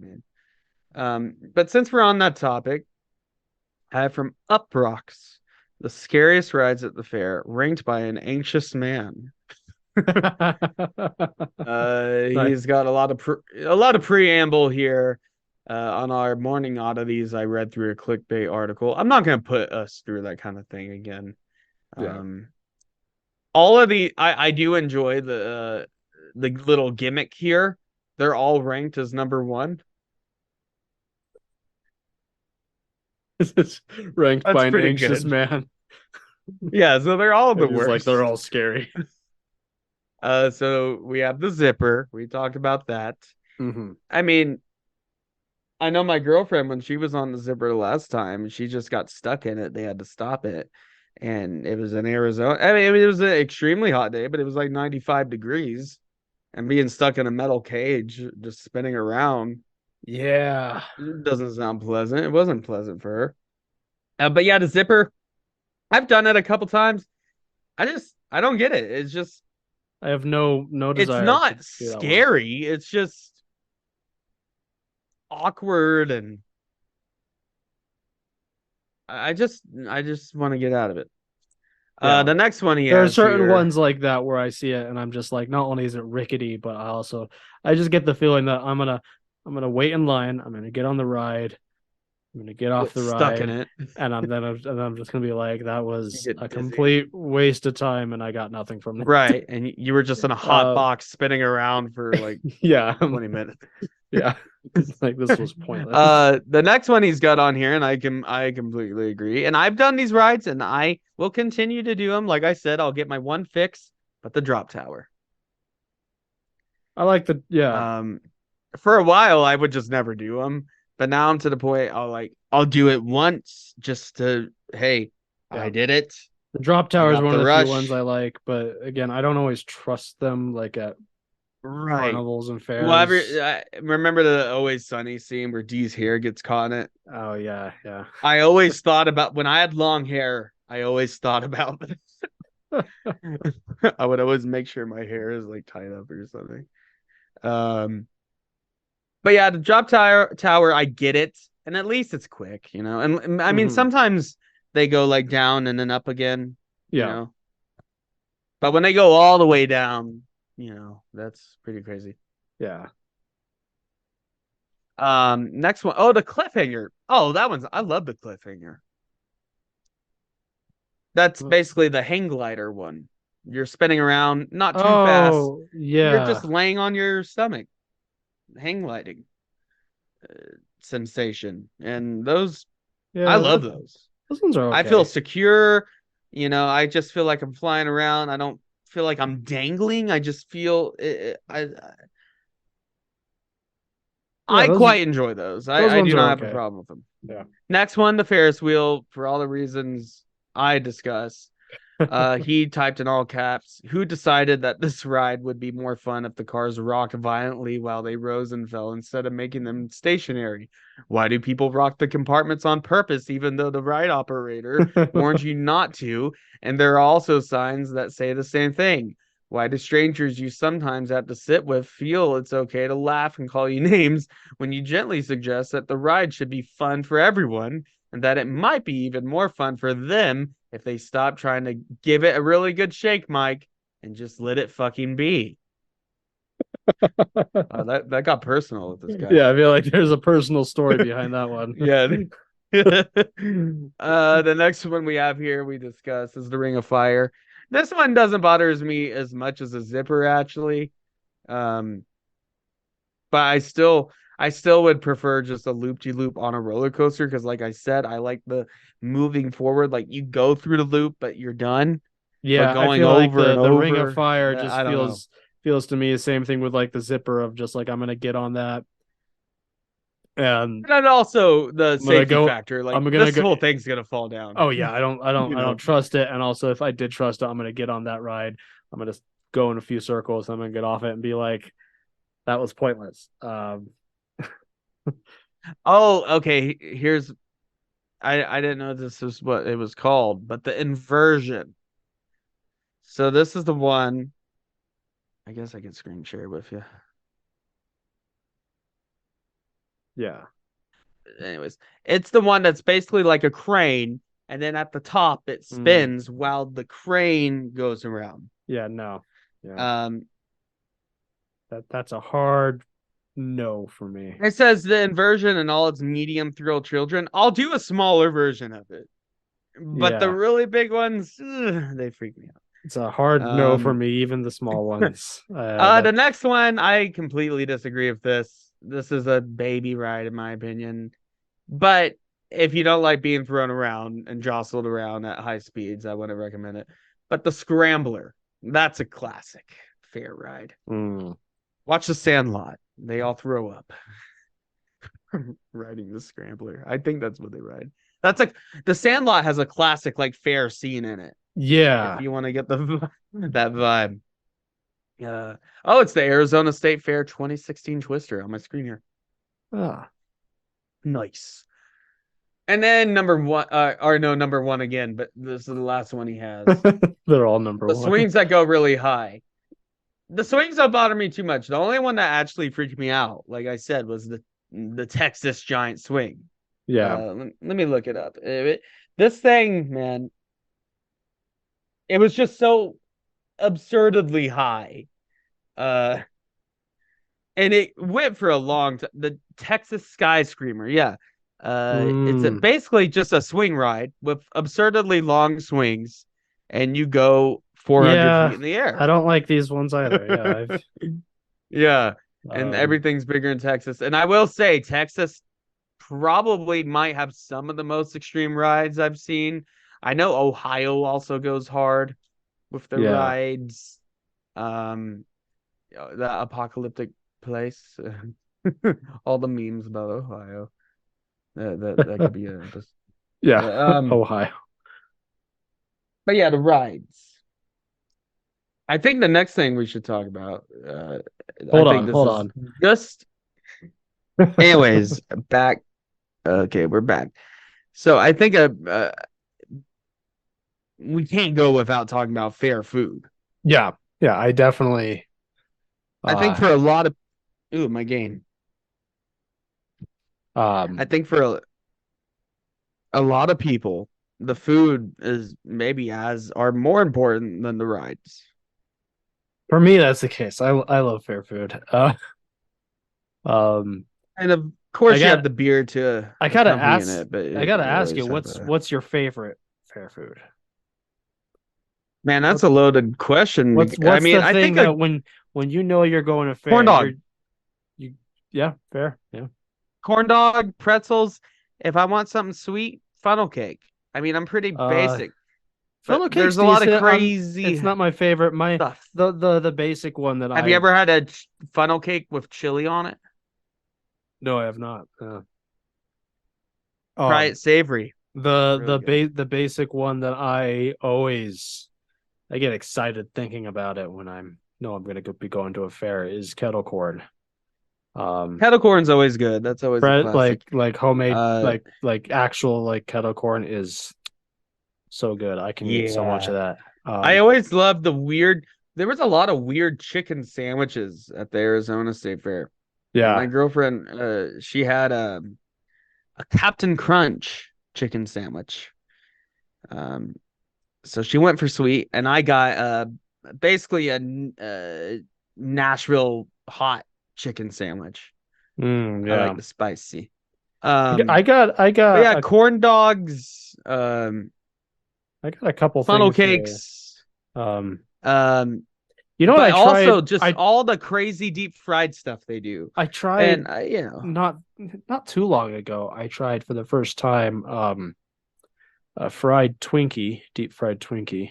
I mean. But since we're on that topic, I have from Up Rocks, the scariest rides at the fair, ranked by an anxious man. He's got a lot of preamble here on our morning oddities. I read through a clickbait article. I'm not going to put us through that kind of thing again. Yeah. All of I do enjoy the little gimmick here. They're all ranked as number 1. This is ranked That's by an pretty anxious good. man. Yeah, so they're all the It's worst. like they're all scary. So we have the zipper. We talked about that. Mm-hmm. I mean, I know my girlfriend, when she was on the zipper the last time, she just got stuck in it. They had to stop it. And it was in Arizona. I mean, it was an extremely hot day, but it was like 95 degrees. And being stuck in a metal cage, just spinning around. Yeah. It doesn't sound pleasant. It wasn't pleasant for her. But yeah, the zipper, I've done it a couple times. I don't get it. It's just, I have no desire. it's not to do that one. scary. It's just awkward, and I just want to get out of it. Yeah. The next one There are has certain here, ones like that where I see it and I'm just like, not only is it rickety, but I just get the feeling that I'm gonna wait in line. I'm gonna get on the ride. I'm gonna get off the stuck ride, in it. and I'm just gonna be like, that was You get a dizzy. complete waste of time, and I got nothing from it. Right, and you were just in a hot Uh, box spinning around for like Yeah, 20 minutes. yeah. It's like, this was pointless. The next one he's got on here, and I completely agree. And I've done these rides, and I will continue to do them. Like I said, I'll get my one fix, but the drop tower. I like yeah. For a while I would just never do them, but now I'm to the point I'll do it once just to, hey, Yeah. I did it. The drop tower is got one the of the rush. few ones I like, but again, I don't always trust them like at Right. carnivals and fairs. Well, I remember the Always Sunny scene where Dee's hair gets caught in it. Oh yeah, yeah. I always thought about, when I had long hair, I always thought about this. I would always make sure my hair is like tied up or something. But yeah, the drop tower, I get it, and at least it's quick, And I mean, sometimes they go like down and then up again, Yeah. But when they go all the way down, that's pretty crazy. Yeah. Next one. Oh, the cliffhanger. Oh, I love the cliffhanger. That's basically the hang glider one. You're spinning around, not too fast. Yeah. You're just laying on your stomach, hang gliding sensation. And those, I love those. Those ones are okay. I feel secure. I just feel like I'm flying around. I don't feel like I'm dangling. I just feel I quite enjoy those. I do not have a problem with them. Yeah. Next one, the Ferris wheel, for all the reasons I discuss. He typed in all caps, who decided that this ride would be more fun if the cars rocked violently while they rose and fell instead of making them stationary? Why do people rock the compartments on purpose even though the ride operator warns you not to? And there are also signs that say the same thing. Why do strangers you sometimes have to sit with feel it's okay to laugh and call you names when you gently suggest that the ride should be fun for everyone and that it might be even more fun for them if they stop trying to give it a really good shake, Mike, and just let it fucking be? That got personal with this guy. Yeah, I feel like there's a personal story behind that one. Yeah. The next one we have here we discuss is the Ring of Fire. This one doesn't bother me as much as a zipper, actually. Um, but I still would prefer just a loop-de-loop on a roller coaster because, like I said, I like the moving forward. Like you go through the loop, but you're done. But Yeah, I going feel like over and the Ring of over, Fire just I don't know. feels to me the same thing with like the zipper of just like I'm gonna get on that and And also the I'm gonna safety go. factor. Like I'm gonna this go. whole thing's gonna fall down. Oh yeah, You I know. don't trust it. And also, if I did trust it, I'm gonna get on that ride. I'm gonna go in a few circles. I'm gonna get off it and be like, that was pointless. Oh, okay. Here's I didn't know this was what it was called, but the inversion. So this is the one. I guess I can screen share with you. Yeah. Anyways, it's the one that's basically like a crane, and then at the top it spins while the crane goes around. Yeah. No. Yeah. Um, That's a hard no for me. it says the inversion and all its medium thrill children. I'll do a smaller version of it, but the Yeah. really big ones, they freak me out. It's a hard no for me, even the small ones. The next one, I completely disagree with this. This is a baby ride, in my opinion. But if you don't like being thrown around and jostled around at high speeds, I wouldn't recommend it. But the Scrambler, that's a classic fair ride. Watch the Sandlot. They all throw up riding the Scrambler. I think that's what they ride. That's like the Sandlot has a classic like fair scene in it. Yeah. If you want to get the that vibe. Oh, it's the Arizona State Fair 2016 Twister on my screen here. Ah. Nice. And then number one again, but this is the last one he has. They're all number The one. swings that go really high. The swings don't bother me too much. The only one that actually freaked me out, like I said, was the Texas Giant Swing. Yeah. Let me look it up. This thing, man, it was just so absurdly high. And it went for a long time. The Texas Sky Screamer, yeah. It's basically just a swing ride with absurdly long swings, and you go 400 feet in the air. I don't like these ones either. Yeah. Yeah. And everything's bigger in Texas. And I will say, Texas probably might have some of the most extreme rides I've seen. I know Ohio also goes hard with the rides. The apocalyptic place. All the memes about Ohio. That could be a Ohio. But yeah, the rides. I think the next thing we should talk about. Hold on. Just, anyways, back. Okay, we're back. So I think we can't go without talking about fair food. Yeah, I definitely. I think for a lot of, my game. I think for a lot of people, the food is maybe are more important than the rides. For me, that's the case. I love fair food. And of course you have the beer to I gotta ask it, but I gotta ask you, what's your favorite fair food? Man, that's a loaded question. What's I think that when you know you're going to fair, corn dog. Fair. Yeah. Corn dog, pretzels. If I want something sweet, funnel cake. I mean, I'm pretty basic. Funnel cake. There's a lot of crazy. It's not my favorite. Stuff. The basic one that have you ever had a funnel cake with chili on it? No, I have not. Try it savory. The basic one that I get excited thinking about it when I'm going to be going to a fair is kettle corn. Kettle corn's always good. That's always a classic. like homemade like actual like kettle corn is so good. I can eat so much of that. I always loved there was a lot of weird chicken sandwiches at the Arizona State Fair. Yeah. My girlfriend, she had a Captain Crunch chicken sandwich. So she went for sweet, and I got basically a Nashville hot chicken sandwich. Yeah. I like the spicy. I got But yeah, corn dogs, I got a couple funnel things here. cakes, Um, you know what but I also tried? just all the crazy deep fried stuff they do. I tried And you know, not too long ago. I tried for the first time a fried Twinkie, deep fried Twinkie.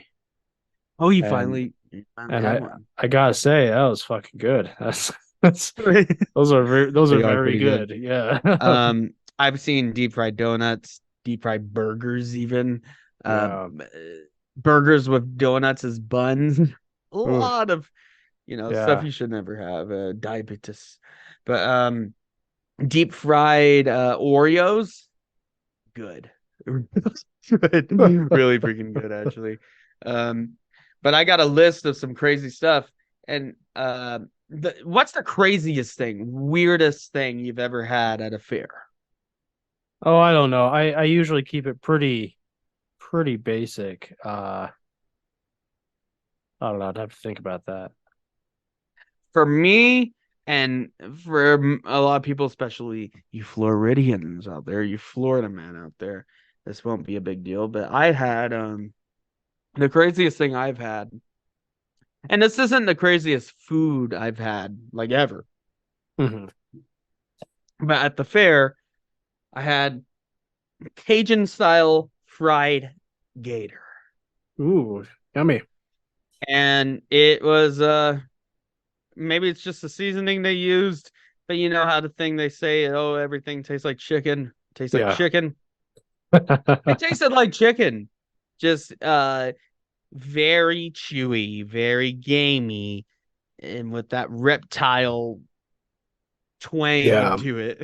oh, you And finally and had one. I gotta say that was fucking good. That's those are They are very pretty good. good. Yeah. I've seen deep fried donuts, deep fried burgers, even Yeah. burgers with donuts as buns. A Ooh, lot of stuff yeah. you should never have, diabetes. But deep fried Oreos, good. Good. Really freaking good, actually. But I got a list of some crazy stuff. And what's the craziest thing, weirdest thing you've ever had at a fair? Oh, I don't know. I usually keep it pretty basic. I don't know. I'd have to think about that. For me, and for a lot of people, especially you Floridians out there, you Florida man out there, this won't be a big deal. But I had the craziest thing I've had, and this isn't the craziest food I've had like ever, Mhm. but at the fair, I had Cajun style fried gator, Ooh, yummy. and it was maybe it's just the seasoning they used, but you know how the thing they say, oh, everything tastes like chicken, tastes like Yeah. chicken. It tasted like chicken, just very chewy, very gamey, and with that reptile twang Yeah. to it.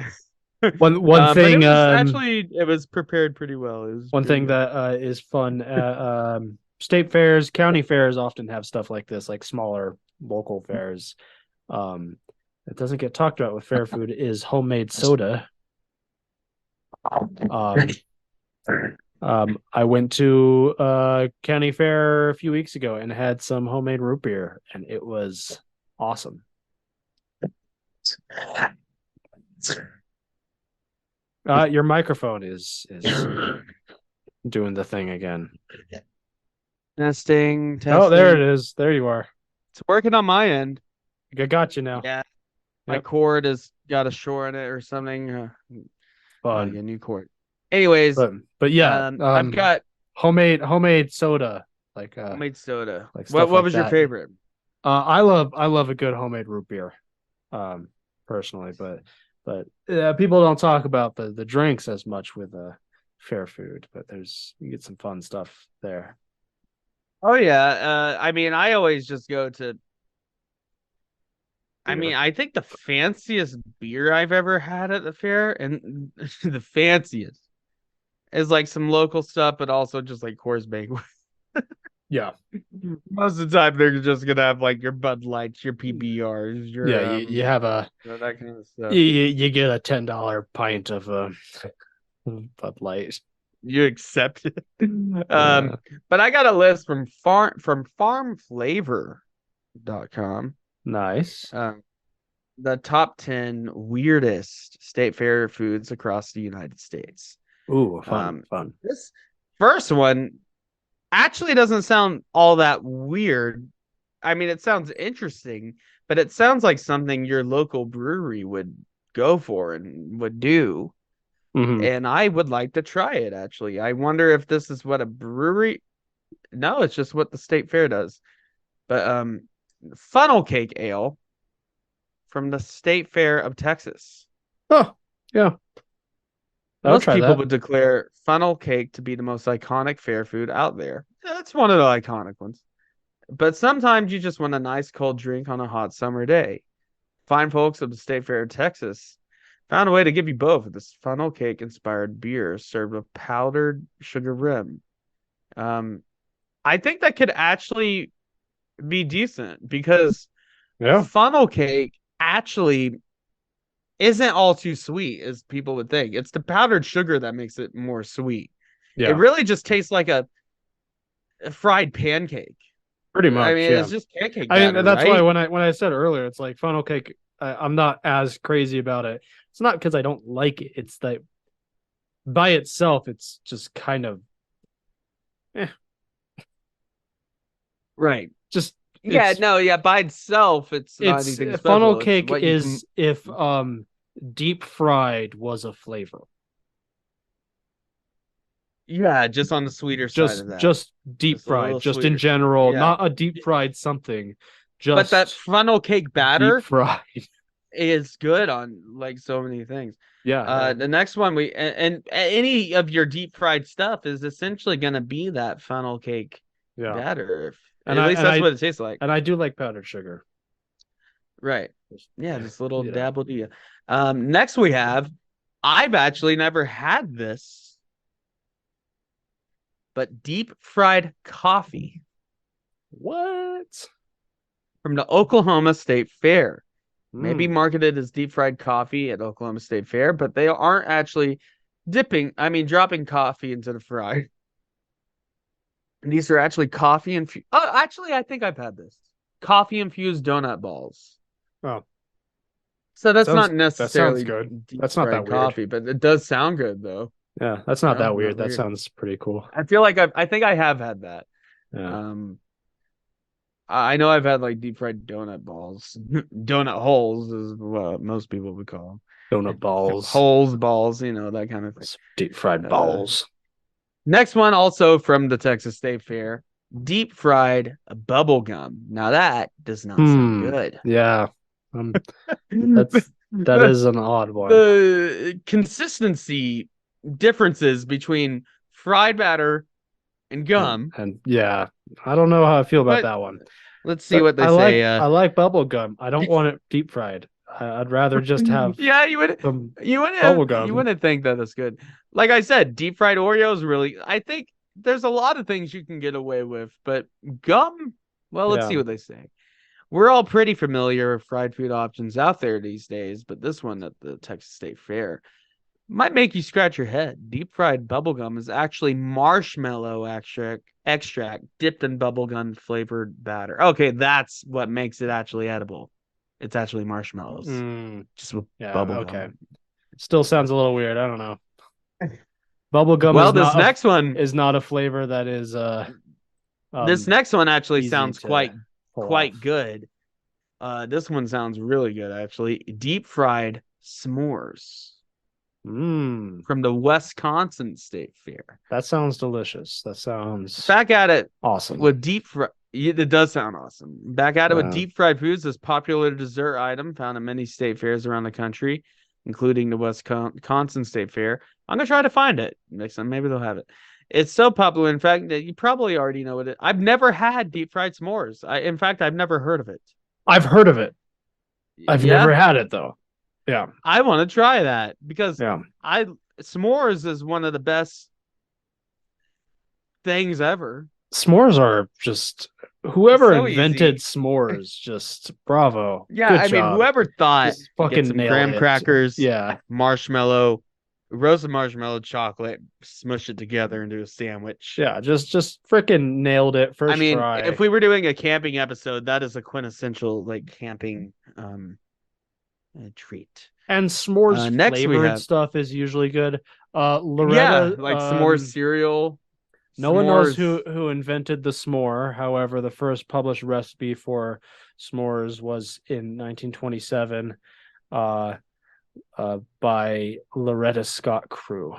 One But it thing was actually it was prepared pretty well. It was one pretty thing good. that is fun state fairs, county fairs often have stuff like this, like smaller local fairs. It doesn't get talked about with fair food is homemade soda. Um, I went to county fair a few weeks ago and had some homemade root beer, and it was awesome. Your microphone is doing the thing again. Testing, testing. Oh, there it is. There you are. It's working on my end. I got you now. Yeah, my Yep. cord has got a shore in it or something. Fun. A new cord. Anyways, but yeah, I've got homemade soda, like homemade soda. like stuff What like was your that. favorite? I love a good homemade root beer, personally, but people don't talk about the drinks as much with fair food, but you get some fun stuff there. Oh yeah, I mean, I always just go to. I mean, I think the fanciest beer I've ever had at the fair, and the fanciest, is like some local stuff, but also just like Coors Banquet. Yeah. Most of the time, they're just gonna have like your Bud Lights, your PBRs, your Yeah, you have a that kind of stuff. you get a $10 pint of Bud Light. You accept it. But I got a list from farmflavor.com. Nice. The top 10 weirdest state fair foods across the United States. Ooh, fun. This first one actually doesn't sound all that weird. I mean, it sounds interesting, but it sounds like something your local brewery would go for and would do. Mm-hmm. And I would like to try it, actually. I wonder if this is what a brewery. No, it's just what the state fair does. But funnel cake ale from the State Fair of Texas. Oh, yeah. Most people would declare funnel cake to be the most iconic fair food out there. That's one of the iconic ones. But sometimes you just want a nice cold drink on a hot summer day. Fine folks of the State Fair of Texas found a way to give you both with this funnel cake inspired beer served with powdered sugar rim. I think that could actually be decent because funnel cake actually isn't all too sweet as people would think. It's the powdered sugar that makes it more sweet. Yeah. It really just tastes like a fried pancake. Pretty much, I mean, yeah. it's just pancake I batter, mean, that's right? why when I said earlier, it's like funnel cake. I'm not as crazy about it. It's not because I don't like it. It's that by itself, it's just kind of Right. just Yeah, it's no, yeah, by itself, it's not it's anything funnel special. It's cake what you can. is if deep fried was a flavor. Yeah, just on the sweeter side of that. Just deep Just a little fried, just in sweeter. general, Yeah. not a deep fried something, But that just funnel cake deep batter fried. is good on like so many things. Yeah. The next one and any of your deep fried stuff is essentially gonna be that funnel cake Yeah. batter. And At least that's what it tastes like. And I do like powdered sugar. Right. Yeah, just a little you know. dabble to you. Next we have, I've actually never had this, but deep fried coffee What? from the Oklahoma State Fair. Maybe Mm. marketed as deep fried coffee at Oklahoma State Fair, but they aren't actually dropping coffee into the fry. And these are actually coffee infused. Oh, actually, I think I've had this. Coffee infused donut balls. Oh, So that's sounds, not necessarily good. deep That's not fried that weird. coffee, but it does sound good though. Yeah, that's not No, that weird. not That weird. sounds pretty cool. I feel like I think I have had that. Yeah. I know I've had like deep fried donut balls. Donut holes is what most people would call them. Donut balls. Holes, balls, that kind of thing. Deep fried balls. Next one, also from the Texas State Fair, deep fried bubble gum. Now that does not sound good. Yeah. That is an odd one. The consistency differences between fried batter and gum. And yeah, I don't know how I feel about But that one. Let's see what they say. I like bubble gum. I don't want it deep fried. I'd rather just have yeah, you wouldn't think that that's good. Like I said, deep fried Oreos really. I think there's a lot of things you can get away with, but gum. Well, let's see what they say. We're all pretty familiar with fried food options out there these days, but this one at the Texas State Fair might make you scratch your head. Deep fried bubblegum is actually marshmallow extract dipped in bubblegum flavored batter. Okay, that's what makes it actually edible. It's actually marshmallows. Just with bubblegum. Okay. Still sounds a little weird. I don't know. Bubblegum next one is not a flavor that is this next one actually sounds quite off. good. This one sounds really good actually. Deep fried s'mores. From the Wisconsin State Fair. That sounds delicious. That sounds back at it awesome. With deep fried. It does sound awesome. Back at it with deep fried foods, this popular dessert item found at many state fairs around the country, including the Wisconsin State Fair. I'm gonna try to find it next time. Maybe they'll have it. It's so popular, in fact, that you probably already know what it is. I've never had deep fried s'mores. In fact, I've never heard of it. I've heard of it. I've never had it though. Yeah. I want to try that because s'mores is one of the best things ever. S'mores are just whoever invented s'mores, just bravo. Yeah, Good job. mean, whoever thought fucking some graham crackers, marshmallow, roasted marshmallow, chocolate, smush it together into a sandwich. Yeah, just freaking nailed it first try. If we were doing a camping episode, that is a quintessential like camping treat. And s'mores flavored stuff is usually good. Loretta, like s'mores cereal. No one knows who invented the s'more. However, the first published recipe for s'mores was in 1927 by Loretta Scott Crew.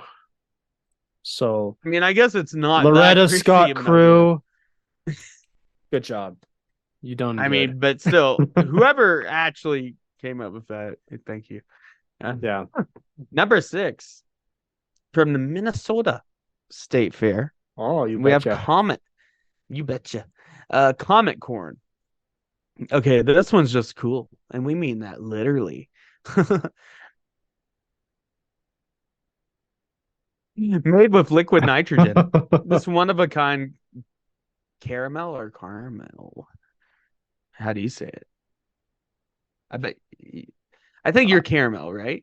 So, I guess it's not Loretta Scott Crew. Good job. You done good. But still, whoever actually came up with that, thank you. Yeah. Number 6 from the Minnesota State Fair. Oh, we have Comet. You betcha. Comet corn. Okay, this one's just cool, and we mean that literally. Made with liquid nitrogen. This one of a kind caramel or caramel. How do you say it? I think you're caramel, right?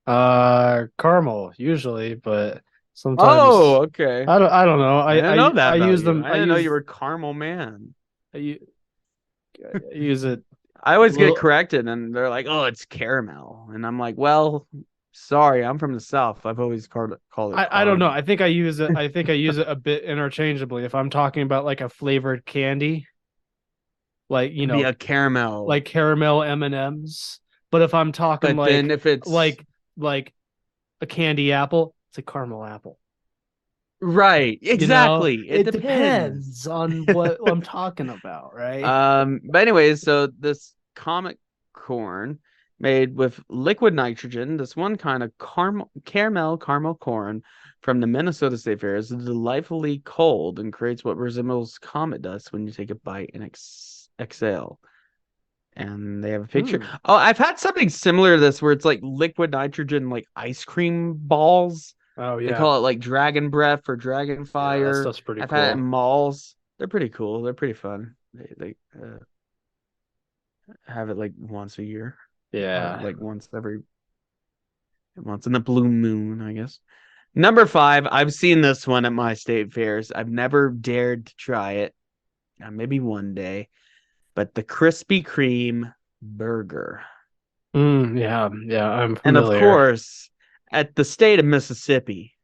Caramel usually, but sometimes. Oh, okay. I don't know. I didn't know that. I use them. I didn't know you were caramel man. I use it. I always Little- get corrected, and they're like, "Oh, it's caramel," and I'm like, "Well, sorry, I'm from the South. I've always called it I don't know. caramel." I think I use it. I think I use it a bit interchangeably. If I'm talking about like a flavored candy, like It'd be a caramel, like caramel M&Ms. But if I'm talking but then if it's like a candy apple, it's a caramel apple. right, exactly, it It depends. depends on what I'm talking about, right? But anyways, so this comic corn made with liquid nitrogen, this one kind of caramel corn from the Minnesota State Fair is delightfully cold and creates what resembles comet dust when you take a bite and exhale. And they have a picture. Oh, I've had something similar to this where it's like liquid nitrogen, like ice cream balls. Oh They yeah. call it like dragon breath or dragon Yeah, that fire. stuff's pretty I've cool. had it in malls. They're pretty cool. They're pretty fun. They have it like once a year. Yeah. Like once in the blue moon, I guess. Number 5, I've seen this one at my state fairs. I've never dared to try it. Maybe one day. But the Krispy Kreme burger. Yeah, I'm And of familiar. course, at the state of Mississippi,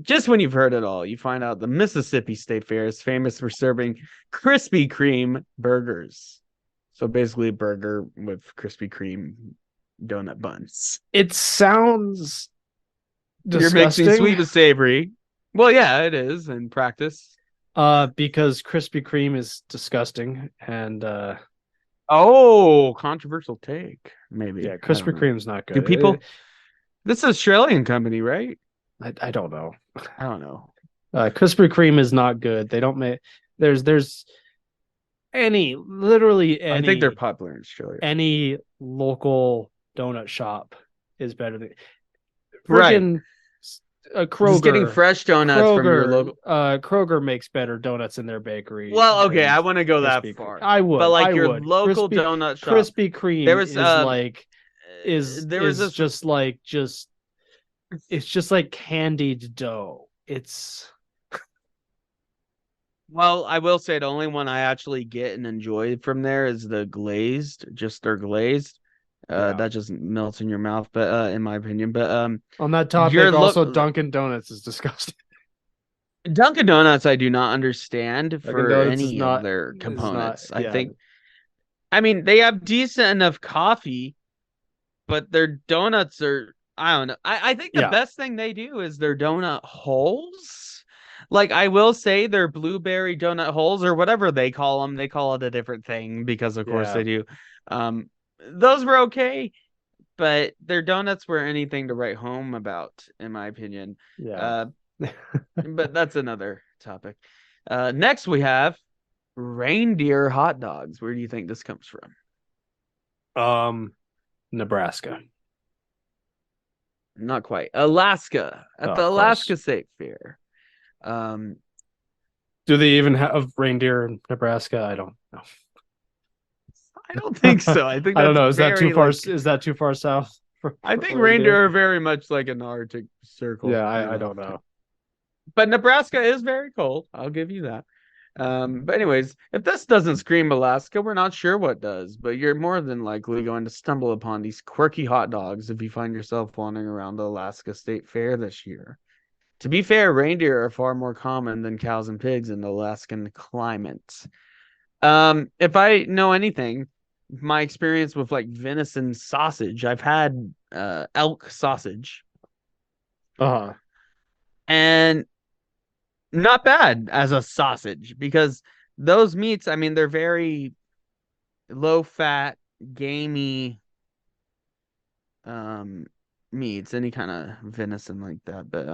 just when you've heard it all, you find out the Mississippi State Fair is famous for serving Krispy Kreme burgers. So basically a burger with Krispy Kreme donut buns. It sounds You're disgusting. mixing sweet with savory. Well, yeah, it is in practice. Because Krispy Kreme is disgusting, and Oh, controversial take, maybe. yeah, Krispy Kreme's not good. Do people? This is an Australian company, right? I don't know. I don't know. Krispy Kreme is not good. They don't make there's literally any. I think they're popular in Australia. Any local donut shop is better than Right. freaking Kroger. Just getting fresh donuts from your local. Kroger makes better donuts in their bakery. Well, okay, I want to go that Krispy far. Kreme. I would, but like I your would. local donut shop. Krispy Kreme There was it's just like candied dough. It's Well, I will say the only one I actually get and enjoy from there is the glazed, just their glazed. Yeah. That just melts in your mouth, but in my opinion. But on that topic, also Dunkin' Donuts is disgusting. Dunkin' Donuts, I do not understand for Donuts any of their components. yeah. I mean, they have decent enough coffee, but their donuts are, I don't know. I think the best thing they do is their donut holes. Like, I will say their blueberry donut holes or whatever they call them. They call it a different thing because, of course, they do. Those were okay, but their donuts were anything to write home about, in my opinion. Yeah. But that's another topic. Next, we have reindeer hot dogs. Where do you think this comes from? Nebraska. Not quite. Alaska, at the Alaska State Fair. Do they even have reindeer in Nebraska? I don't know. I don't think so. I think I don't know. Is that too far? Like, is that too far south? I think reindeer are very much like an Arctic Circle. Yeah, I don't know. But Nebraska is very cold. I'll give you that. But anyways, if this doesn't scream Alaska, we're not sure what does. But you're more than likely going to stumble upon these quirky hot dogs if you find yourself wandering around the Alaska State Fair this year. To be fair, reindeer are far more common than cows and pigs in the Alaskan climate. If I know anything, my experience with like venison sausage, I've had elk sausage. And not bad as a sausage because those meats, I mean, they're very low fat, gamey meats, any kind of venison like that. But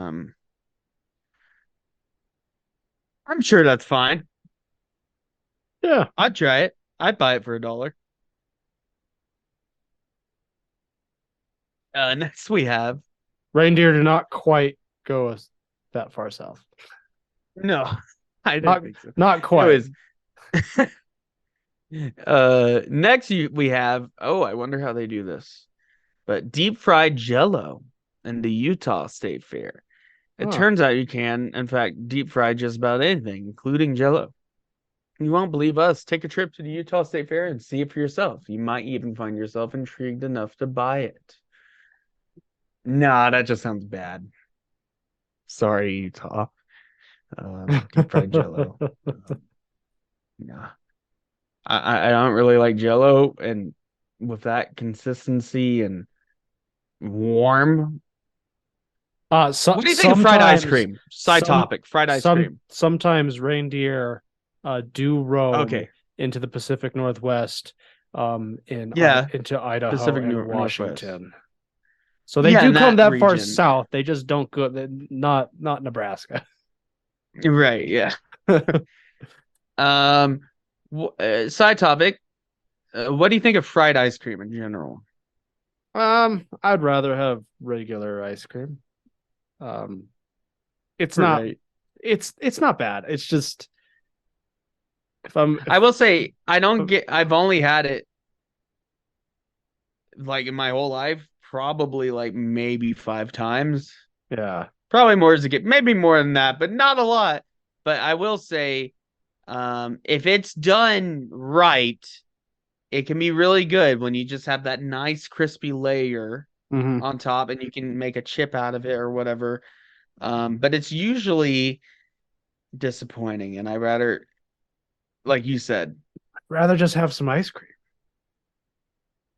I'm sure that's fine. Yeah, I'd try it. I'd buy it for $1. Next we have reindeer do not quite go that far south. no, I didn't think so. Not quite. Next we have, I wonder how they do this. But deep fried Jello in the Utah State Fair. It turns out you can, in fact, deep fry just about anything, including Jello. You won't believe us. Take a trip to the Utah State Fair and see it for yourself. You might even find yourself intrigued enough to buy it. Nah, that just sounds bad. Sorry, Utah. Deep fried Jello. Nah, I don't really like Jello, and with that consistency and warm. So, What do you think of fried ice sometimes cream? Side topic, fried ice cream. sometimes reindeer do roam Okay, into the Pacific Northwest, yeah, into Idaho Pacific and Northwest. Washington. So they Yeah, do in come that that far region. south. They just don't go. Not Nebraska. Right, yeah. Um, Side topic. What do you think of fried ice cream in general? I'd rather have regular ice cream. Um, it's not. Right. It's not bad. It's just I will say I've only had it like in my whole life, probably like maybe 5 times. yeah. Probably more as a kid, maybe more than that, but not a lot. But I will say, if it's done right, it can be really good when you just have that nice crispy layer Hmm. on top and you can make a chip out of it or whatever. But it's usually disappointing, and I rather, like you said, Rather just have some ice cream.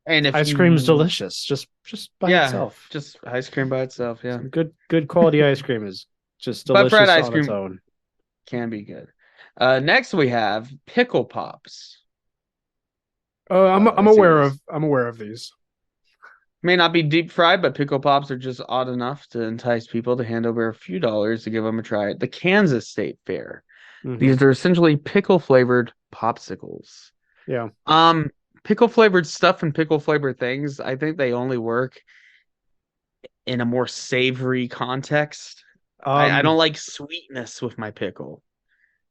and if Ice cream's you, delicious, just by yeah, itself. just ice cream by itself, yeah. Some good quality ice cream is just But fried delicious ice on its cream own. can be good. Next we have pickle pops. Oh, Let's see what this I'm aware of these. may not be deep fried, but pickle pops are just odd enough to entice people to hand over a few dollars to give them a try at the Kansas State Fair. Mhm. These are essentially pickle flavored popsicles. Yeah. Pickle flavored stuff and pickle flavored things, I think they only work in a more savory context. I don't Um, like sweetness with my pickle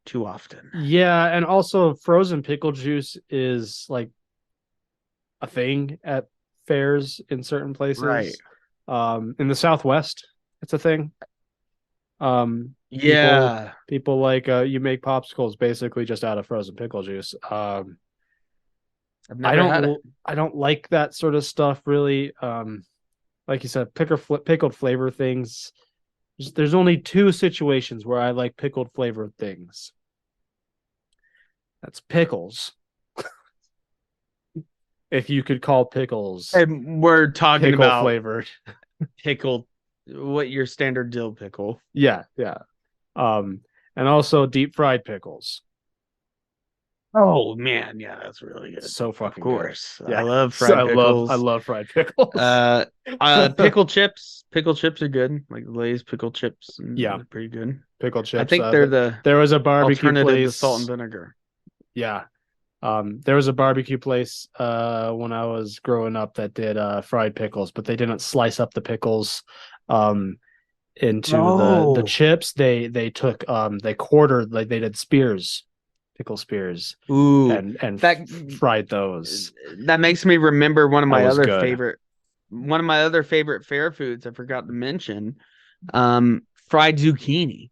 too often. yeah, and also frozen pickle juice is like a thing at fairs in certain Right. places. In the Southwest, it's a thing. People Yeah. people like you make popsicles basically just out of frozen pickle juice. I've never had it. I don't like that sort of stuff really. Like you said, pickled flavor things. There's only two situations where I like pickled flavored things. That's pickles. If you could call pickles And we're talking pickle about flavored. pickle, what your standard dill pickle. Yeah, yeah. Um, and also deep fried pickles. Oh man, yeah, that's really good. So Of fucking good. course. I Yeah. love fried pickles. I love fried pickles. Pickle chips. Pickle chips are good. Like Lay's pickle chips. Yeah. They're pretty good. Pickle I chips. think they're the There was a barbecue alternative to place. salt and vinegar. Yeah. There was a barbecue place when I was growing up that did fried pickles, but they didn't slice up the pickles into the Oh. chips. They took they quartered, like they did spears, pickle spears, Ooh, and that fried those. that makes me remember one of That my was other good. favorite fair foods I forgot to mention. Fried zucchini.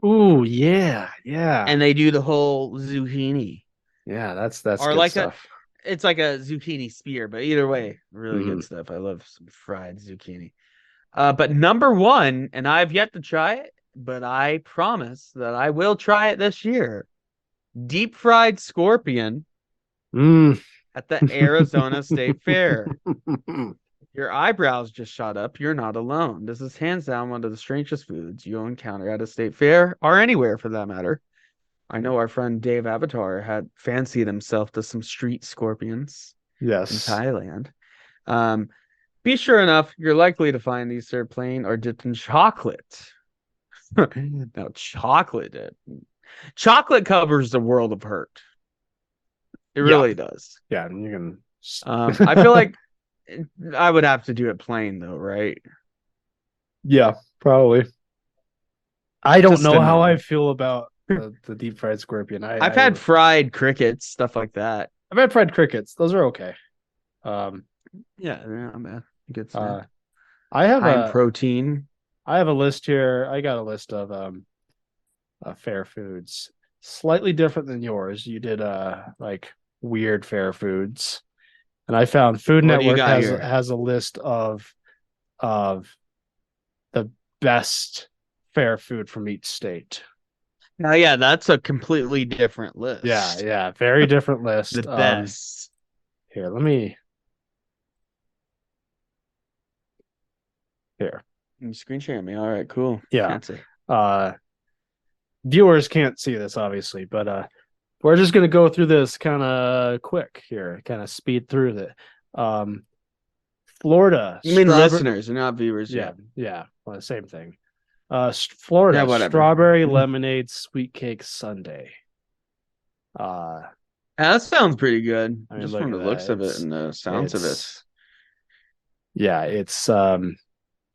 Ooh, yeah, yeah, And they do the whole zucchini. yeah. That's Or good like stuff. it's like a zucchini spear, but either way, really Mhm. good stuff. I love some fried zucchini. But number one, and I've yet to try it, but I promise that I will try it this year. Deep fried scorpion Mm. at the Arizona State Fair. Your eyebrows just shot up. You're not alone. This is hands down one of the strangest foods you'll encounter at a state fair or anywhere for that matter. I know our friend Dave Avatar had fancied himself to some street scorpions in Yes. Thailand. Be sure enough, you're likely to find these served plain or dipped in chocolate. Now, chocolate covers the world of hurt. It Yeah. really does. Yeah, and you can. I feel like I would have to do it plain though, right? Yeah, probably. I don't Just to know how I know. feel about the deep fried scorpion. I've had fried crickets, stuff like that. I've had fried crickets. Those are okay. Yeah, they're not bad. Good Uh, snack. I have High in protein. I have a list here. I got a list of fair foods. slightly different than yours. You did like weird fair foods, and I found Food What do you Network got here? has a list of the best fair food from each state. Now, yeah, that's a completely different list. Yeah, very different list. The best. Here, let me. Here, You screen sharing me. All right, cool. yeah. Fancy. Viewers can't see this obviously, but we're just gonna go through this kind of quick here, kind of speed through it. Florida. You mean listeners, not viewers? Yeah. Well, same thing. Florida. Yeah, whatever. Strawberry lemonade sweet cake sundae. That sounds pretty good. I mean, Just look from at the looks that. of it and the sounds of it. Yeah, it's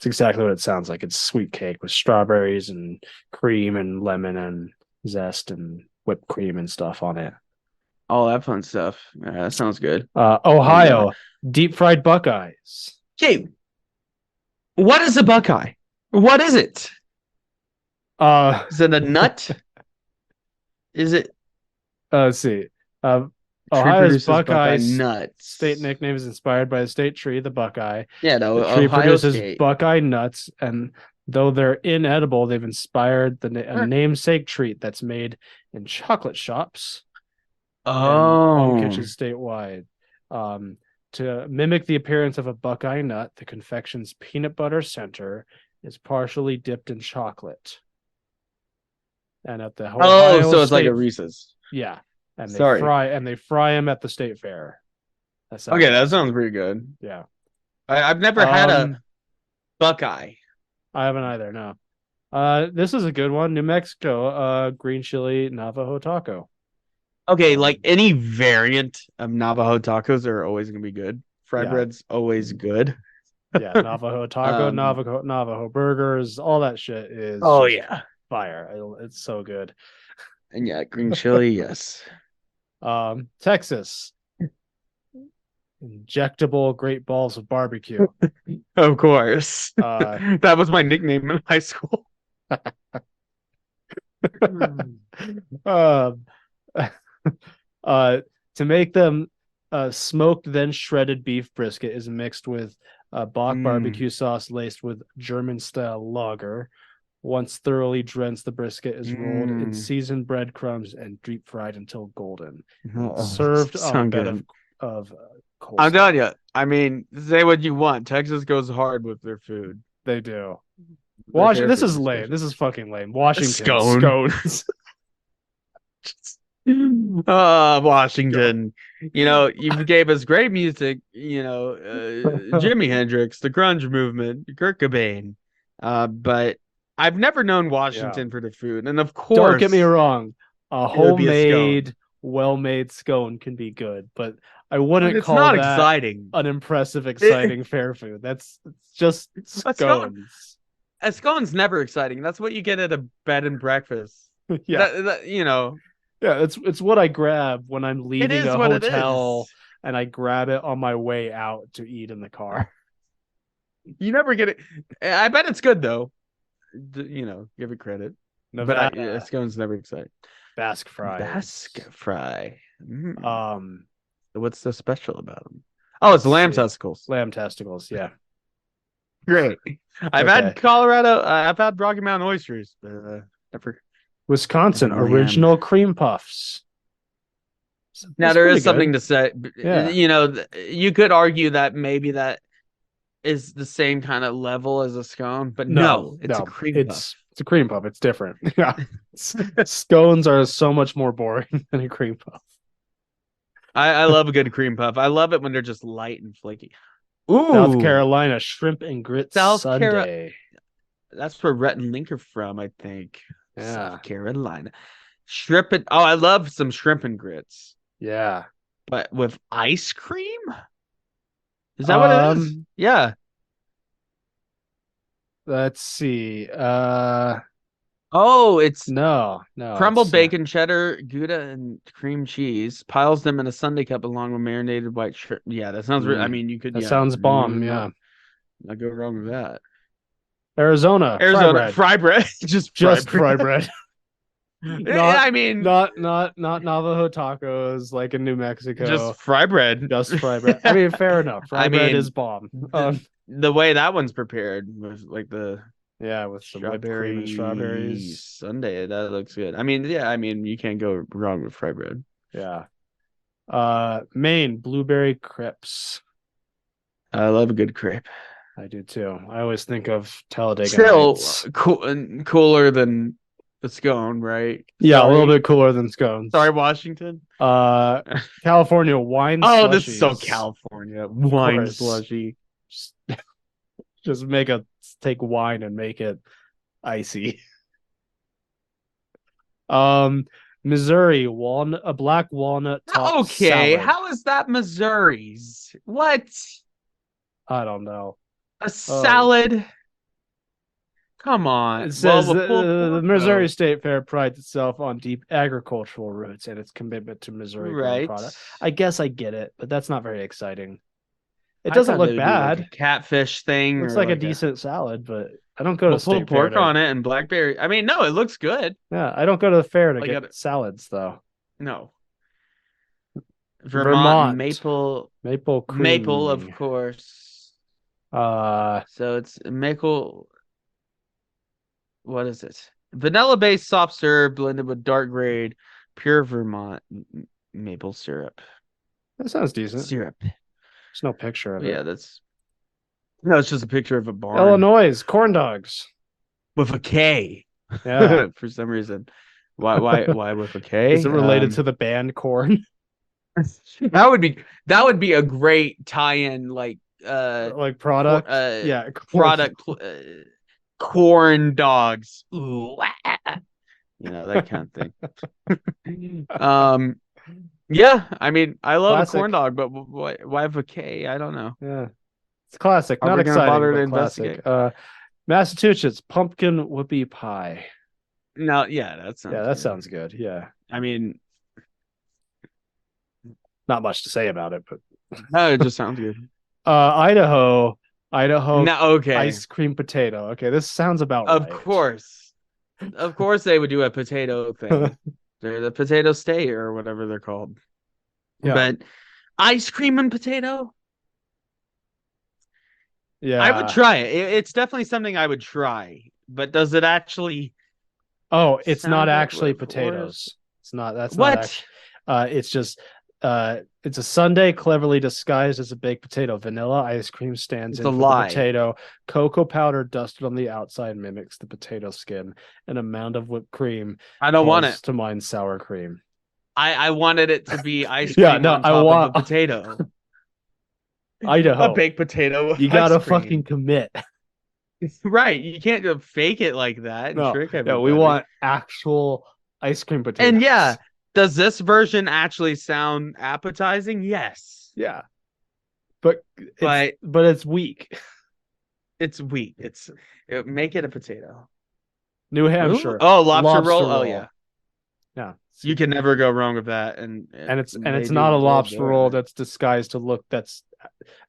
exactly what it sounds like. It's sweet cake with strawberries and cream and lemon and zest and whipped cream and stuff on it. All that fun stuff. Yeah, that sounds good. Ohio, deep fried Buckeyes. Okay, what is a Buckeye? What is it? Is it a nut? Is it? Let's see. Ohio's Buckeye nuts. State nickname is inspired by the state tree, the Buckeye. Yeah, no, the tree Ohio produces State. Buckeye nuts, and though they're inedible, they've inspired a namesake treat that's made in chocolate shops. Oh, kitchens statewide. To mimic the appearance of a Buckeye nut, the confection's peanut butter center is partially dipped in chocolate. And at the Ohio so it's State, like a Reese's. Yeah, and they fry them at the state fair. That sounds pretty good. Yeah, I've never had a Buckeye. I haven't either. No. This is a good one. New Mexico, green chili Navajo taco. Okay, like any variant of Navajo tacos are always gonna be good. Fried bread's always good. Yeah, Navajo taco, Navajo burgers, all that shit is fire. It's so good. And yeah, green chili, yes. Texas. Injectable great balls of barbecue. Of course. That was my nickname in high school. To make them smoked then shredded beef brisket is mixed with Bach barbecue sauce laced with German style lager. Once thoroughly drenched, the brisket is rolled in seasoned breadcrumbs and deep fried until golden. Served on a bed of coleslaw. I'm telling you. I mean, say what you want. Texas goes hard with their food. They do. This is lame. This is fucking lame. Washington scones. Washington. You know, you gave us great music. You know, Jimi Hendrix, the grunge movement, Kurt Cobain. But I've never known Washington for the food. And of course, don't get me wrong, a homemade, well-made scone can be good, but I wouldn't call that exciting. An impressive, exciting fair food. It's just scones. A scone's never exciting. That's what you get at a bed and breakfast. Yeah, you know. Yeah, it's what I grab when I'm leaving a hotel, and I grab it on my way out to eat in the car. You never get it. I bet it's good though. You know, give it credit. But scone's never exciting. Basque fry. What's so special about them? Oh, it's lamb testicles. Lamb testicles, yeah. Great. I've had Colorado. I've had Rocky Mountain oysters, but never. Wisconsin original cream puffs. Now there is something to say. Yeah. You know, you could argue that maybe that is the same kind of level as a scone, but no, it's a cream puff. It's a cream puff. It's different. Yeah, scones are so much more boring than a cream puff. I love a good cream puff. I love it when they're just light and flaky. Ooh, South Carolina shrimp and grits Sunday. That's where Rhett and Link are from, I think. Yeah, South Carolina. Shrimp and I love some shrimp and grits. Yeah, but with ice cream. Is that what it is? Yeah. Let's see. It's no. Crumbled bacon, cheddar, Gouda, and cream cheese. Piles them in a sundae cup along with marinated white shrimp. Yeah, that sounds. I mean, you could. That sounds bomb. Yeah, not go wrong with that. Arizona, fry bread. Just fry bread. I mean, not Navajo tacos like in New Mexico. just fry bread. Just fry bread. I mean, fair enough. Fry I bread mean, is bomb. The way that one's prepared with like the yeah, with some whipped cream and strawberries. sundae, that looks good. I mean, yeah, I mean, you can't go wrong with fry bread. Yeah. Maine blueberry crepes. I love a good crepe. I do too. I always think of Talladega Still Nights. cooler than the scone, right? Yeah, a little bit cooler than scones. Sorry, Washington. California wine. Oh, slushies. this is so California. Wine slushy. Just take wine and make it icy. Missouri a black walnut top Okay, salad. how is that Missouri's? What? I don't know. A salad? Come on. It says Well, the Missouri State Fair prides itself on deep agricultural roots and its commitment to Missouri grown product. I guess I get it, but that's not very exciting. It doesn't look bad. Like a catfish thing. Looks like a decent salad, but I don't go to state pulled pork fair on it and blackberry. I mean, no, it looks good. Yeah, I don't go to the fair to get salads though. No. Vermont maple cream. Maple, of course. So it's maple. What is it? Vanilla-based soft serve blended with dark grade pure Vermont maple syrup. That sounds decent. Syrup. There's no picture of it. Yeah, it's just a picture of a barn. Illinois corn dogs with a K. Yeah, for some reason. Why with a K? Is it related to the band Corn? That would be a great tie-in, like product. Product. Corn dogs. Ooh, that kind of thing. Yeah, I mean, I love a corn dog, but why have a K? I don't know. Yeah, it's classic. Not exciting, but classic. Massachusetts pumpkin whoopie pie. No, yeah, that sounds good. Yeah, I mean, not much to say about it, but no, it just sounds good. Idaho. No, okay. Ice cream potato. Okay, this sounds about right. Of course, they would do a potato thing. They're the potato state or whatever they're called. Yeah. But ice cream and potato? Yeah. I would try it. It's definitely something I would try. But does it actually it's not actually potatoes. It's not it's just it's a sundae cleverly disguised as a baked potato. Vanilla ice cream stands in for the potato. Cocoa powder dusted on the outside mimics the potato skin. And a mound of whipped cream. I don't want it to mind sour cream. I wanted it to be ice cream on top of a potato. Idaho. A baked potato. You gotta fucking commit. Right. You can't fake it like that and trick everybody. Yeah, we want actual ice cream potatoes. And yeah, does this version actually sound appetizing? Yes. Yeah. But it's weak. It's weak. Make it a potato. New Hampshire. Ooh. Oh, lobster roll. Oh yeah. Yeah. You can never go wrong with that. And it's not a lobster roll that's disguised to look that's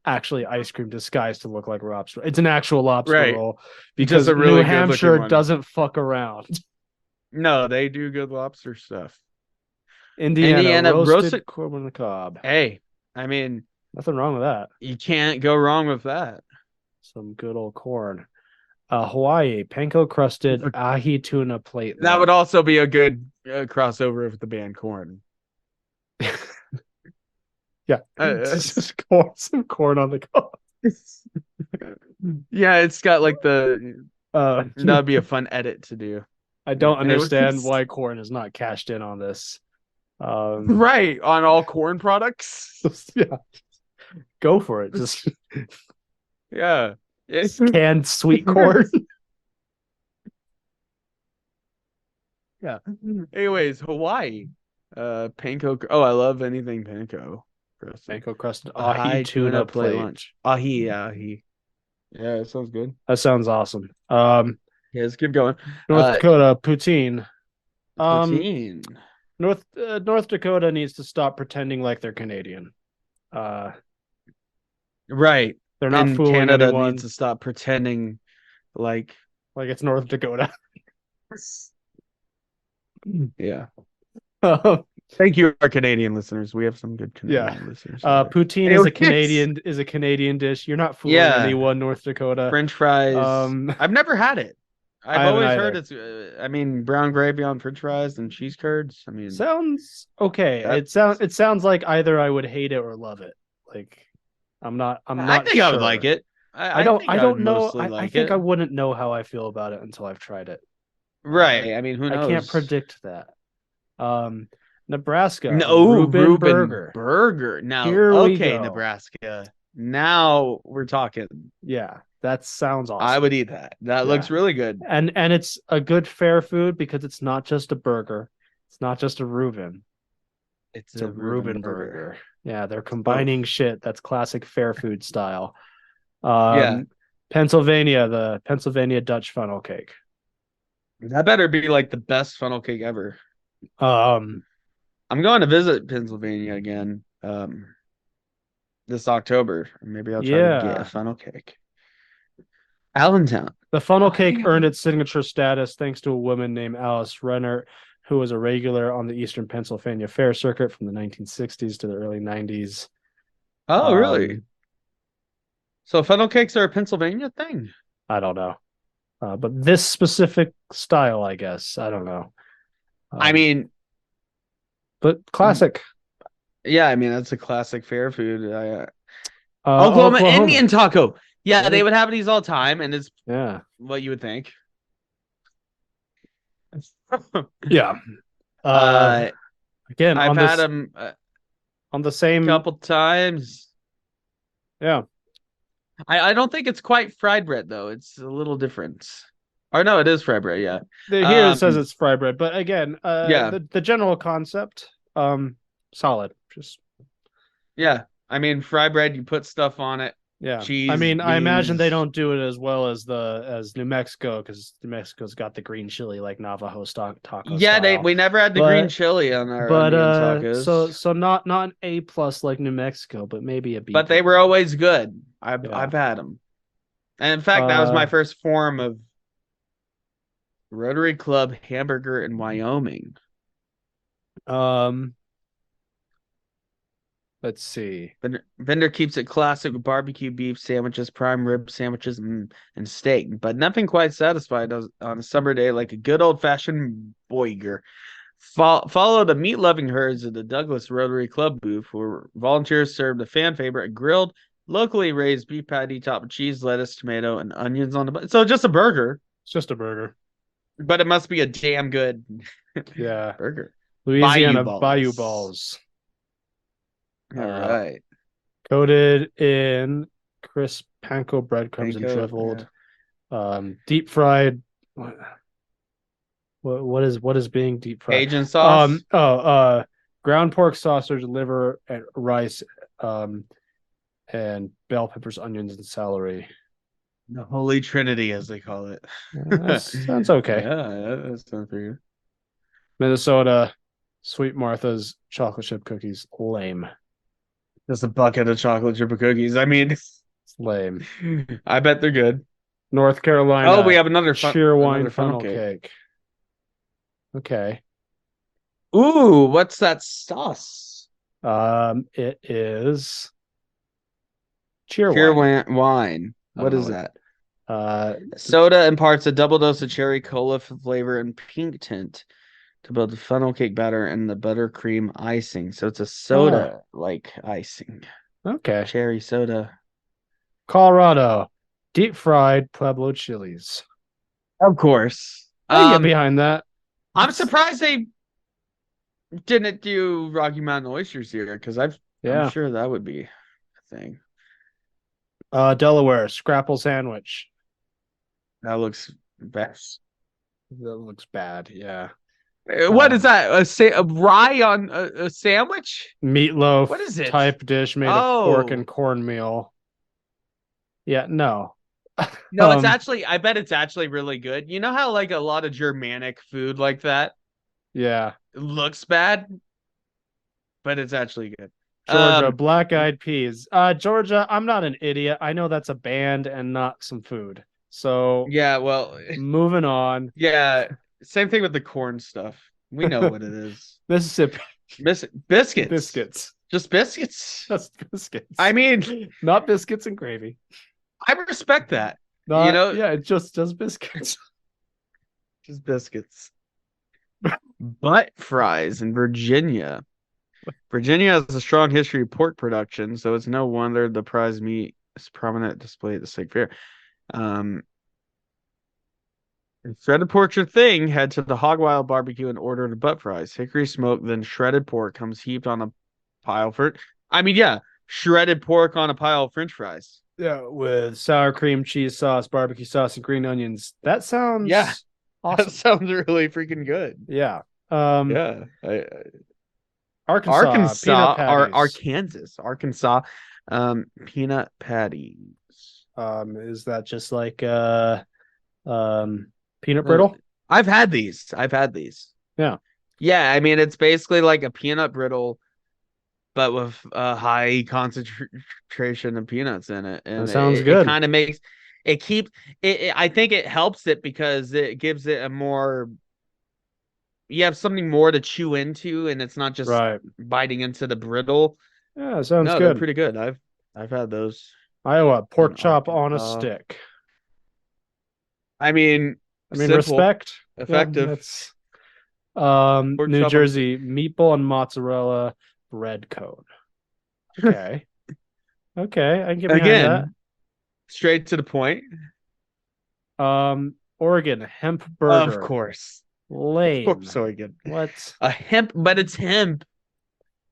actually ice cream disguised to look like lobster. It's an actual lobster roll because New Hampshire doesn't fuck around. No, they do good lobster stuff. Indiana roasted corn on the cob. Hey, I mean, nothing wrong with that. You can't go wrong with that. Some good old corn. Hawaii panko crusted ahi tuna plate. That would also be a good crossover with the band Corn. Yeah, it's just some corn on the cob. Yeah, it's got like the that'd be a fun edit to do. I don't understand why Corn is not cashed in on this. Right, on all corn products. Yeah, go for it. Just yeah, canned sweet corn. Yeah. Anyways, Hawaii, panko. Oh, I love anything panko. Panko crusted ahi tuna plate lunch. Ahi. Yeah, that sounds good. That sounds awesome. Yeah, let's keep going. North Dakota poutine. Poutine. North Dakota needs to stop pretending like they're Canadian. Right. They're not fooling Canada anyone. Needs to stop pretending like it's North Dakota. Yeah. Um, Thank you, our Canadian listeners. We have some good Canadian listeners. out there. poutine is Anyways. a Canadian dish. You're not fooling Yeah. anyone, North Dakota. French fries. I've never had it. I I've haven't always either. heard it's. I mean, brown gravy on French fries and cheese curds. I mean, Sounds okay. It sounds like either I would hate it or love it. Like I'm not I think I would like sure. it. I think I would don't know. mostly I like think it. I wouldn't know how I feel about it until I've tried it. Right. I mean, who knows? I can't predict that. Nebraska. No, Reuben Burger. Burger. Now, Here we okay, go. Nebraska. Now we're talking. Yeah, that sounds awesome. I would eat that. That looks really good. And it's a good fair food because it's not just a burger. It's not just a Reuben. It's a Reuben burger. Yeah, they're combining shit that's classic fair food style. Pennsylvania, the Pennsylvania Dutch funnel cake. That better be like the best funnel cake ever. I'm going to visit Pennsylvania again this October. Maybe I'll try to get a funnel cake. Allentown. The funnel cake earned its signature status thanks to a woman named Alice Renner, who was a regular on the Eastern Pennsylvania Fair circuit from the 1960s to the early 90s. Oh, really? So funnel cakes are a Pennsylvania thing? I don't know. But this specific style, I guess. I don't know. I mean... But classic. Yeah, I mean, that's a classic fair food. Oklahoma Indian taco. Yeah, they would have these all the time, and it's what you would think. Yeah. Again, I've had them on the same couple times. Yeah. I don't think it's quite fried bread though. It's a little different. Or no, it is fried bread. Yeah. Here it says it's fried bread, but again, the general concept, solid. Just I mean, fried bread. You put stuff on it. Yeah. Cheese. I mean, beans. I imagine they don't do it as well as New Mexico because New Mexico's got the green chili like Navajo taco. Yeah, we never had the green chili on our tacos. So not an A+ like New Mexico, but maybe a B+. But they were always good. I've had them, and in fact, that was my first form of Rotary Club hamburger in Wyoming. Let's see. Vendor keeps it classic with barbecue beef sandwiches, prime rib sandwiches, and steak, but nothing quite satisfied on a summer day like a good old-fashioned boiger. Follow the meat-loving herds at the Douglas Rotary Club booth, where volunteers served a fan favorite, a grilled, locally raised beef patty topped with cheese, lettuce, tomato, and onions on the bun. So just a burger. It's just a burger. But it must be a damn good burger. Louisiana Bayou Balls. All right. Coated in crisp panko breadcrumbs and shriveled. Deep fried. What is being deep fried? Cajun sauce. Ground pork sausage, liver, and rice, and bell peppers, onions, and celery. The Holy Trinity, as they call it. Sounds okay. Yeah, that sounds pretty good. Minnesota, Sweet Martha's chocolate chip cookies, lame. Just a bucket of chocolate chip cookies. I mean, it's lame. I bet they're good. North Carolina. Oh, we have another Cheerwine funnel cake. Okay. Ooh, what's that sauce? It is Cheerwine. What is that? Soda imparts a double dose of cherry cola flavor and pink tint to build the funnel cake batter and the buttercream icing. So it's a soda like icing. Okay. Cherry soda. Colorado, deep fried Pueblo chilies. Of course. I can get behind that. I'm surprised they didn't do Rocky Mountain oysters here because I'm sure that would be a thing. Delaware, scrapple sandwich. That looks best. That looks bad. Yeah. What is that? A rye on a sandwich? Meatloaf. What is it? Type dish made of pork and cornmeal. Yeah, no. No, it's actually. I bet it's actually really good. You know how like a lot of Germanic food like that? Yeah. It looks bad, but it's actually good. Georgia, Black Eyed Peas. Georgia, I'm not an idiot. I know that's a band and not some food. So yeah, well, moving on. Yeah, same thing with the corn stuff. We know what it is. Mississippi Biscuits. biscuits. Just biscuits. Just biscuits. I mean, not biscuits and gravy. I respect that. Not, yeah, it's just biscuits. Just biscuits. Butt fries in Virginia. Virginia has a strong history of pork production, so it's no wonder the prize meat is prominent display at the state fair. If shredded pork's your thing, head to the Hog Wild Barbecue and order the butt fries. Hickory smoke, then shredded pork comes heaped on a pile for. I mean, yeah, shredded pork on a pile of French fries. Yeah, with sour cream, cheese sauce, barbecue sauce, and green onions. That sounds awesome. That sounds really freaking good. Yeah. Yeah. Arkansas, Arkansas, peanut patties. Is that just like peanut brittle? I've had these. Yeah. Yeah, I mean it's basically like a peanut brittle, but with a high concentration of peanuts in it. And that sounds good. It kind of makes it keep it. I think it helps it because it gives it a more. You have something more to chew into, and it's not just biting into the brittle. Yeah, sounds good. They're pretty good. I've had those. Iowa pork chop on a stick. I mean, simple, respect, effective. New Jersey meatball and mozzarella bread cone. Okay, okay, I can get behind that. Straight to the point. Oregon hemp burger. Of course. Lame. Of course, Oregon. What? A hemp, but it's hemp.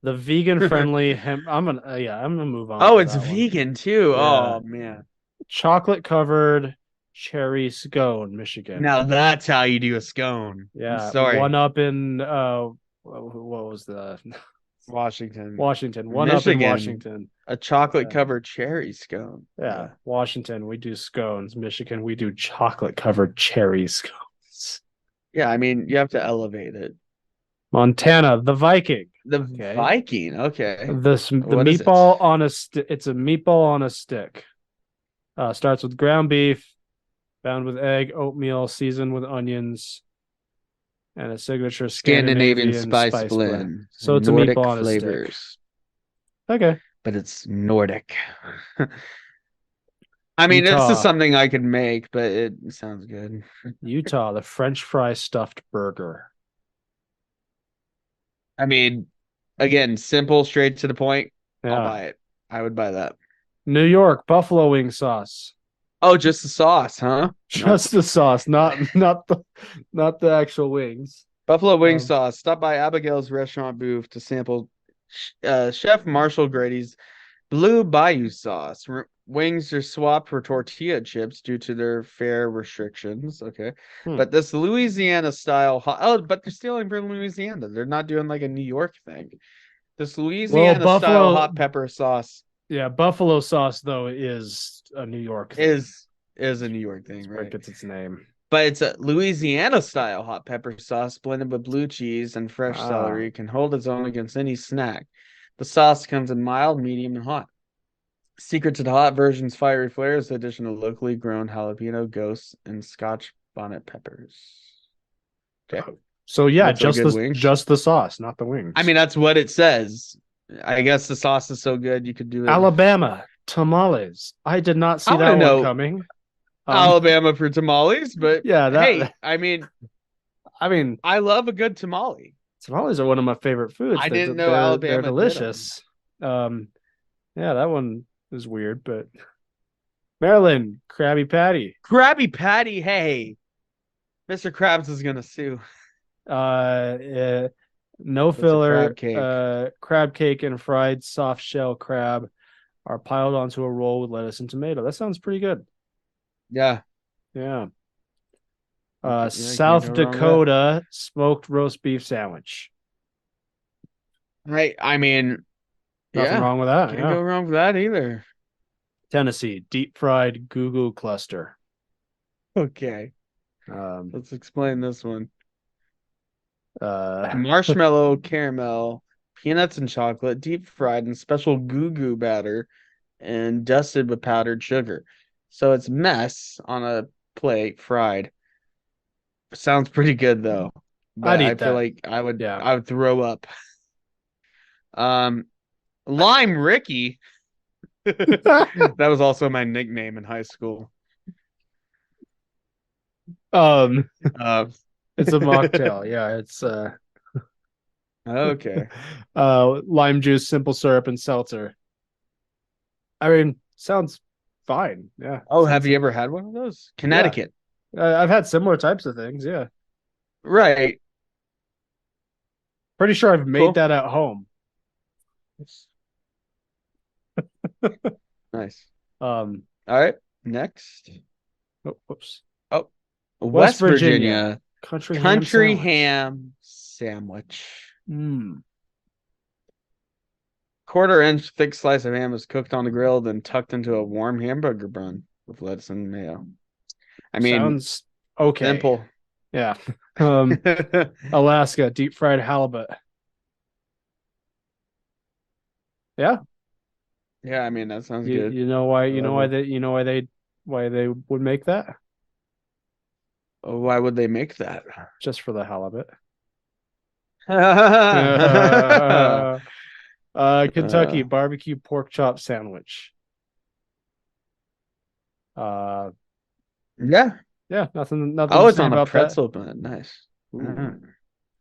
The vegan friendly hemp. I'm gonna move on. Oh, it's vegan too. Yeah. Oh man. Chocolate covered cherry scone, Michigan. Now that's how you do a scone. Yeah. I'm sorry. One up in what was the Washington. One up in Washington. A chocolate covered cherry scone. Yeah. Washington, we do scones. Michigan, we do chocolate covered cherry scones. Yeah, I mean you have to elevate it. Montana, the Viking. Viking, okay. The meatball on a stick. It's a meatball on a stick. Starts with ground beef, bound with egg, oatmeal, seasoned with onions, and a signature Scandinavian spice blend. So it's Nordic a meatball on flavors. A stick. Okay, but it's Nordic. I mean, Utah. This is something I could make, but it sounds good. Utah, the French fry stuffed burger. I mean, again, simple, straight to the point. Yeah. I'll buy it. I would buy that. New York, buffalo wing sauce. Oh, just the sauce, huh? Just the sauce, not the actual wings. Buffalo wing sauce. Stop by Abigail's restaurant booth to sample Chef Marshall Grady's Blue Bayou sauce. Wings are swapped for tortilla chips due to their fair restrictions. Okay. But this Louisiana style but they're stealing from Louisiana. They're not doing like a New York thing. This Louisiana style hot pepper sauce. Yeah, buffalo sauce though is a New York thing. Is a New York thing, right? It gets its name. But it's a Louisiana style hot pepper sauce blended with blue cheese and fresh celery. Can hold its own against any snack. The sauce comes in mild, medium, and hot. Secret to the hot version's fiery flair is the addition of locally grown jalapeno, ghosts, and Scotch bonnet peppers. Okay. So yeah, just the sauce, not the wings. I mean, that's what it says. I guess the sauce is so good you could do it. Alabama tamales. I did not see that one coming. Alabama for tamales, but yeah, I mean, I love a good tamale. Tamales are one of my favorite foods. I didn't know Alabama. They're delicious. Yeah, that one is weird, but Maryland, Krabby Patty. Krabby Patty, hey. Mr. Krabs is gonna sue. No filler, crab cake and fried soft shell crab are piled onto a roll with lettuce and tomato. That sounds pretty good. Yeah. Yeah. South Dakota smoked roast beef sandwich. Right. I mean, nothing wrong with that. Can't go wrong with that either. Tennessee deep fried goo goo cluster. Okay. Let's explain this one. Marshmallow, caramel, peanuts and chocolate, deep fried in special goo goo batter and dusted with powdered sugar. So it's mess on a plate, fried. Sounds pretty good though. but eat I feel that. like I would Yeah. throw up. Lime Ricky. That was also my nickname in high school. Uh, It's a mocktail. Yeah, it's okay. lime juice, simple syrup, and seltzer. I mean, sounds fine. Yeah. Oh, have sounds, you ever had one of those? yeah. Connecticut. I've had similar types of things. Yeah. Right. Pretty sure I've made Cool. that at home. Nice. Um. All right. Next. Oh, whoops. Oh, West West Virginia Virginia country ham country sandwich. ham sandwich. Mm. Quarter-inch thick slice of ham is cooked on the grill, then tucked into a warm hamburger bun with lettuce and mayo. I mean, Sounds okay. simple. Yeah. Alaska deep fried halibut. Yeah. Yeah, I mean that sounds good. You know why why they would make that? Why would they make that? Just for the halibut. uh, Kentucky barbecue pork chop sandwich. yeah. Yeah, nothing Oh, to it's say on a about pretzel bun. Nice. that. Ooh,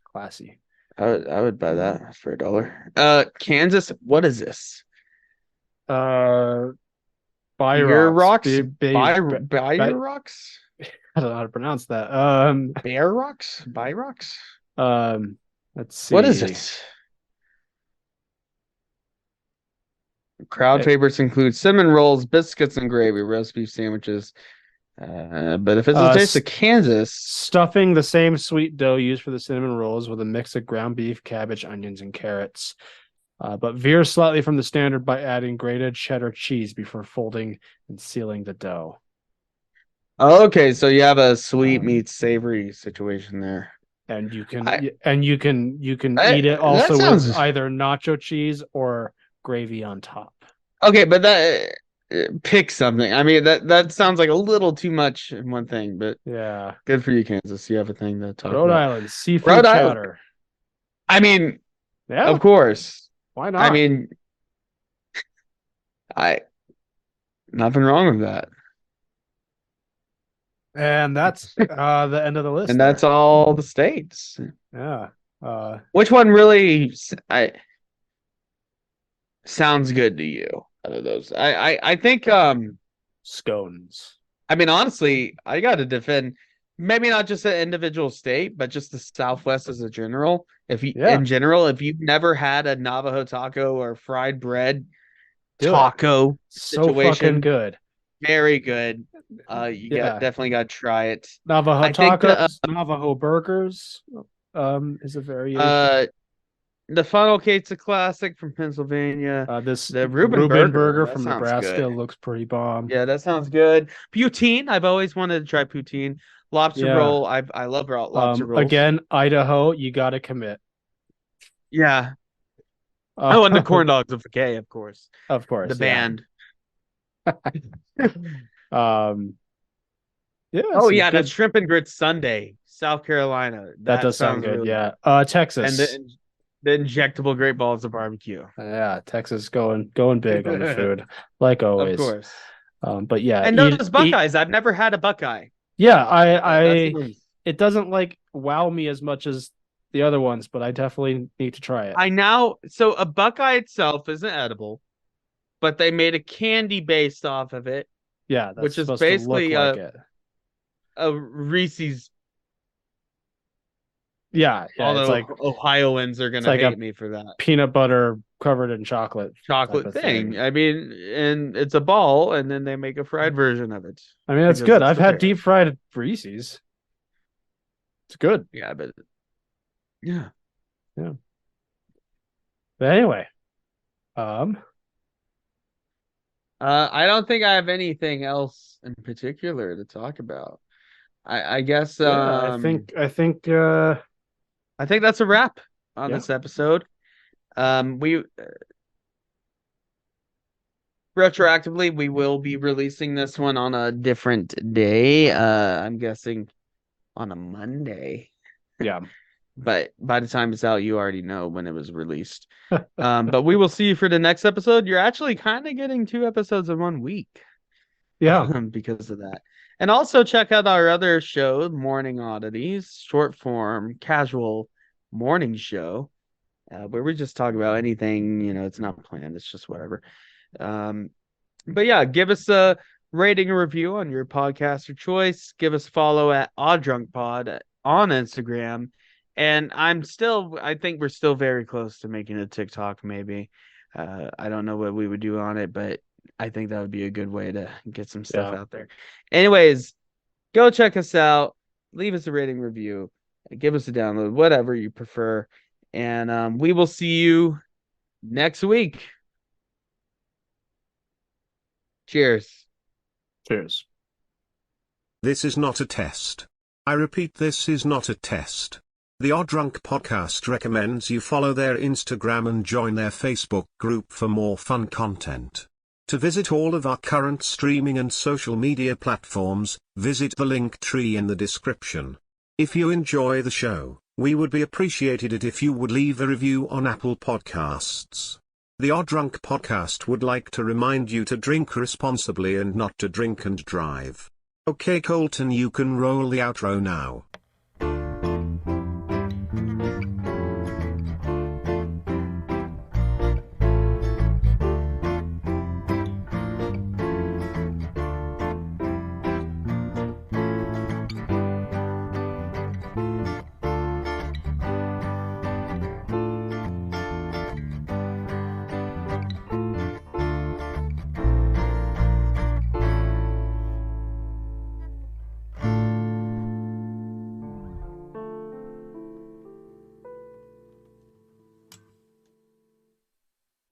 classy. I would buy that for $1. Kansas, what is this? Beer rocks? Beer rocks? I don't know how to pronounce that. Bear rocks? Buy rocks? Let's see. What is it? Crowd favorites include cinnamon rolls, biscuits and gravy, roast beef sandwiches. But if it's a taste of Kansas, stuffing the same sweet dough used for the cinnamon rolls with a mix of ground beef, cabbage, onions, and carrots. But veer slightly from the standard by adding grated cheddar cheese before folding and sealing the dough. Okay, so you have a sweet meets savory situation there. And you can eat it that also sounds... with either nacho cheese or gravy on top. Okay, but that pick something. I mean that sounds like a little too much in one thing, but yeah, good for you, Kansas. You have a thing to talk Rhode about. Island seafood chowder. I mean, yeah, of course. Why not? I mean, nothing wrong with that. And that's the end of the list. And that's all the states. Yeah. Which one really sounds good to you out of those? I think scones. I mean, honestly, I got to defend maybe not just an individual state, but just the Southwest as a general. In general, if you've never had a Navajo taco or fried bread taco situation, so fucking good. Very good. You definitely got to try it. Navajo tacos, Navajo burgers is a variation. The funnel cake's a classic from Pennsylvania. The Reuben burger from Nebraska looks pretty bomb. Yeah, that sounds good. Poutine, I've always wanted to try poutine. Lobster roll, I love lobster rolls. Again, Idaho, you got to commit. Yeah. And the corn dogs of K, of course. Of course. The band. Yeah. That shrimp and grits Sunday, South Carolina. That does sound good. Really Texas. And the injectable great balls of barbecue. Yeah, Texas going big on the food, like always. Of course. But yeah, and those Buckeyes. I've never had a Buckeye. Yeah, it doesn't like wow me as much as the other ones, but I definitely need to try it. So a Buckeye itself isn't edible, but they made a candy based off of it. Yeah, which is basically a Reese's. Yeah, although it's like Ohioans are gonna hate me for that. Peanut butter covered in chocolate thing. I mean, and it's a ball, and then they make a fried version of it. I mean, that's good. I've had deep fried Reese's. It's good. Yeah, but yeah. But anyway, I don't think I have anything else in particular to talk about. I guess I think that's a wrap on this episode. We retroactively we will be releasing this one on a different day. I'm guessing on a Monday. Yeah. but by the time it's out, you already know when it was released. But we will see you for the next episode. You're actually kind of getting 2 episodes in 1 week. Yeah. Because of that. And also check out our other show, Morning Oddities, short form, casual morning show, where we just talk about anything, it's not planned, it's just whatever. But yeah, give us a rating and review on your podcast of choice. Give us a follow at OddDrunkPod on Instagram. And I think we're still very close to making a TikTok, maybe. I don't know what we would do on it, but I think that would be a good way to get some stuff out there. Anyways, go check us out. Leave us a rating review. Give us a download, whatever you prefer. And we will see you next week. Cheers. Cheers. This is not a test. I repeat, this is not a test. The Odd Drunk Podcast recommends you follow their Instagram and join their Facebook group for more fun content. To visit all of our current streaming and social media platforms, visit the link tree in the description. If you enjoy the show, we would be appreciated it if you would leave a review on Apple Podcasts. The Odd Drunk Podcast would like to remind you to drink responsibly and not to drink and drive. Okay, Colton, you can roll the outro now.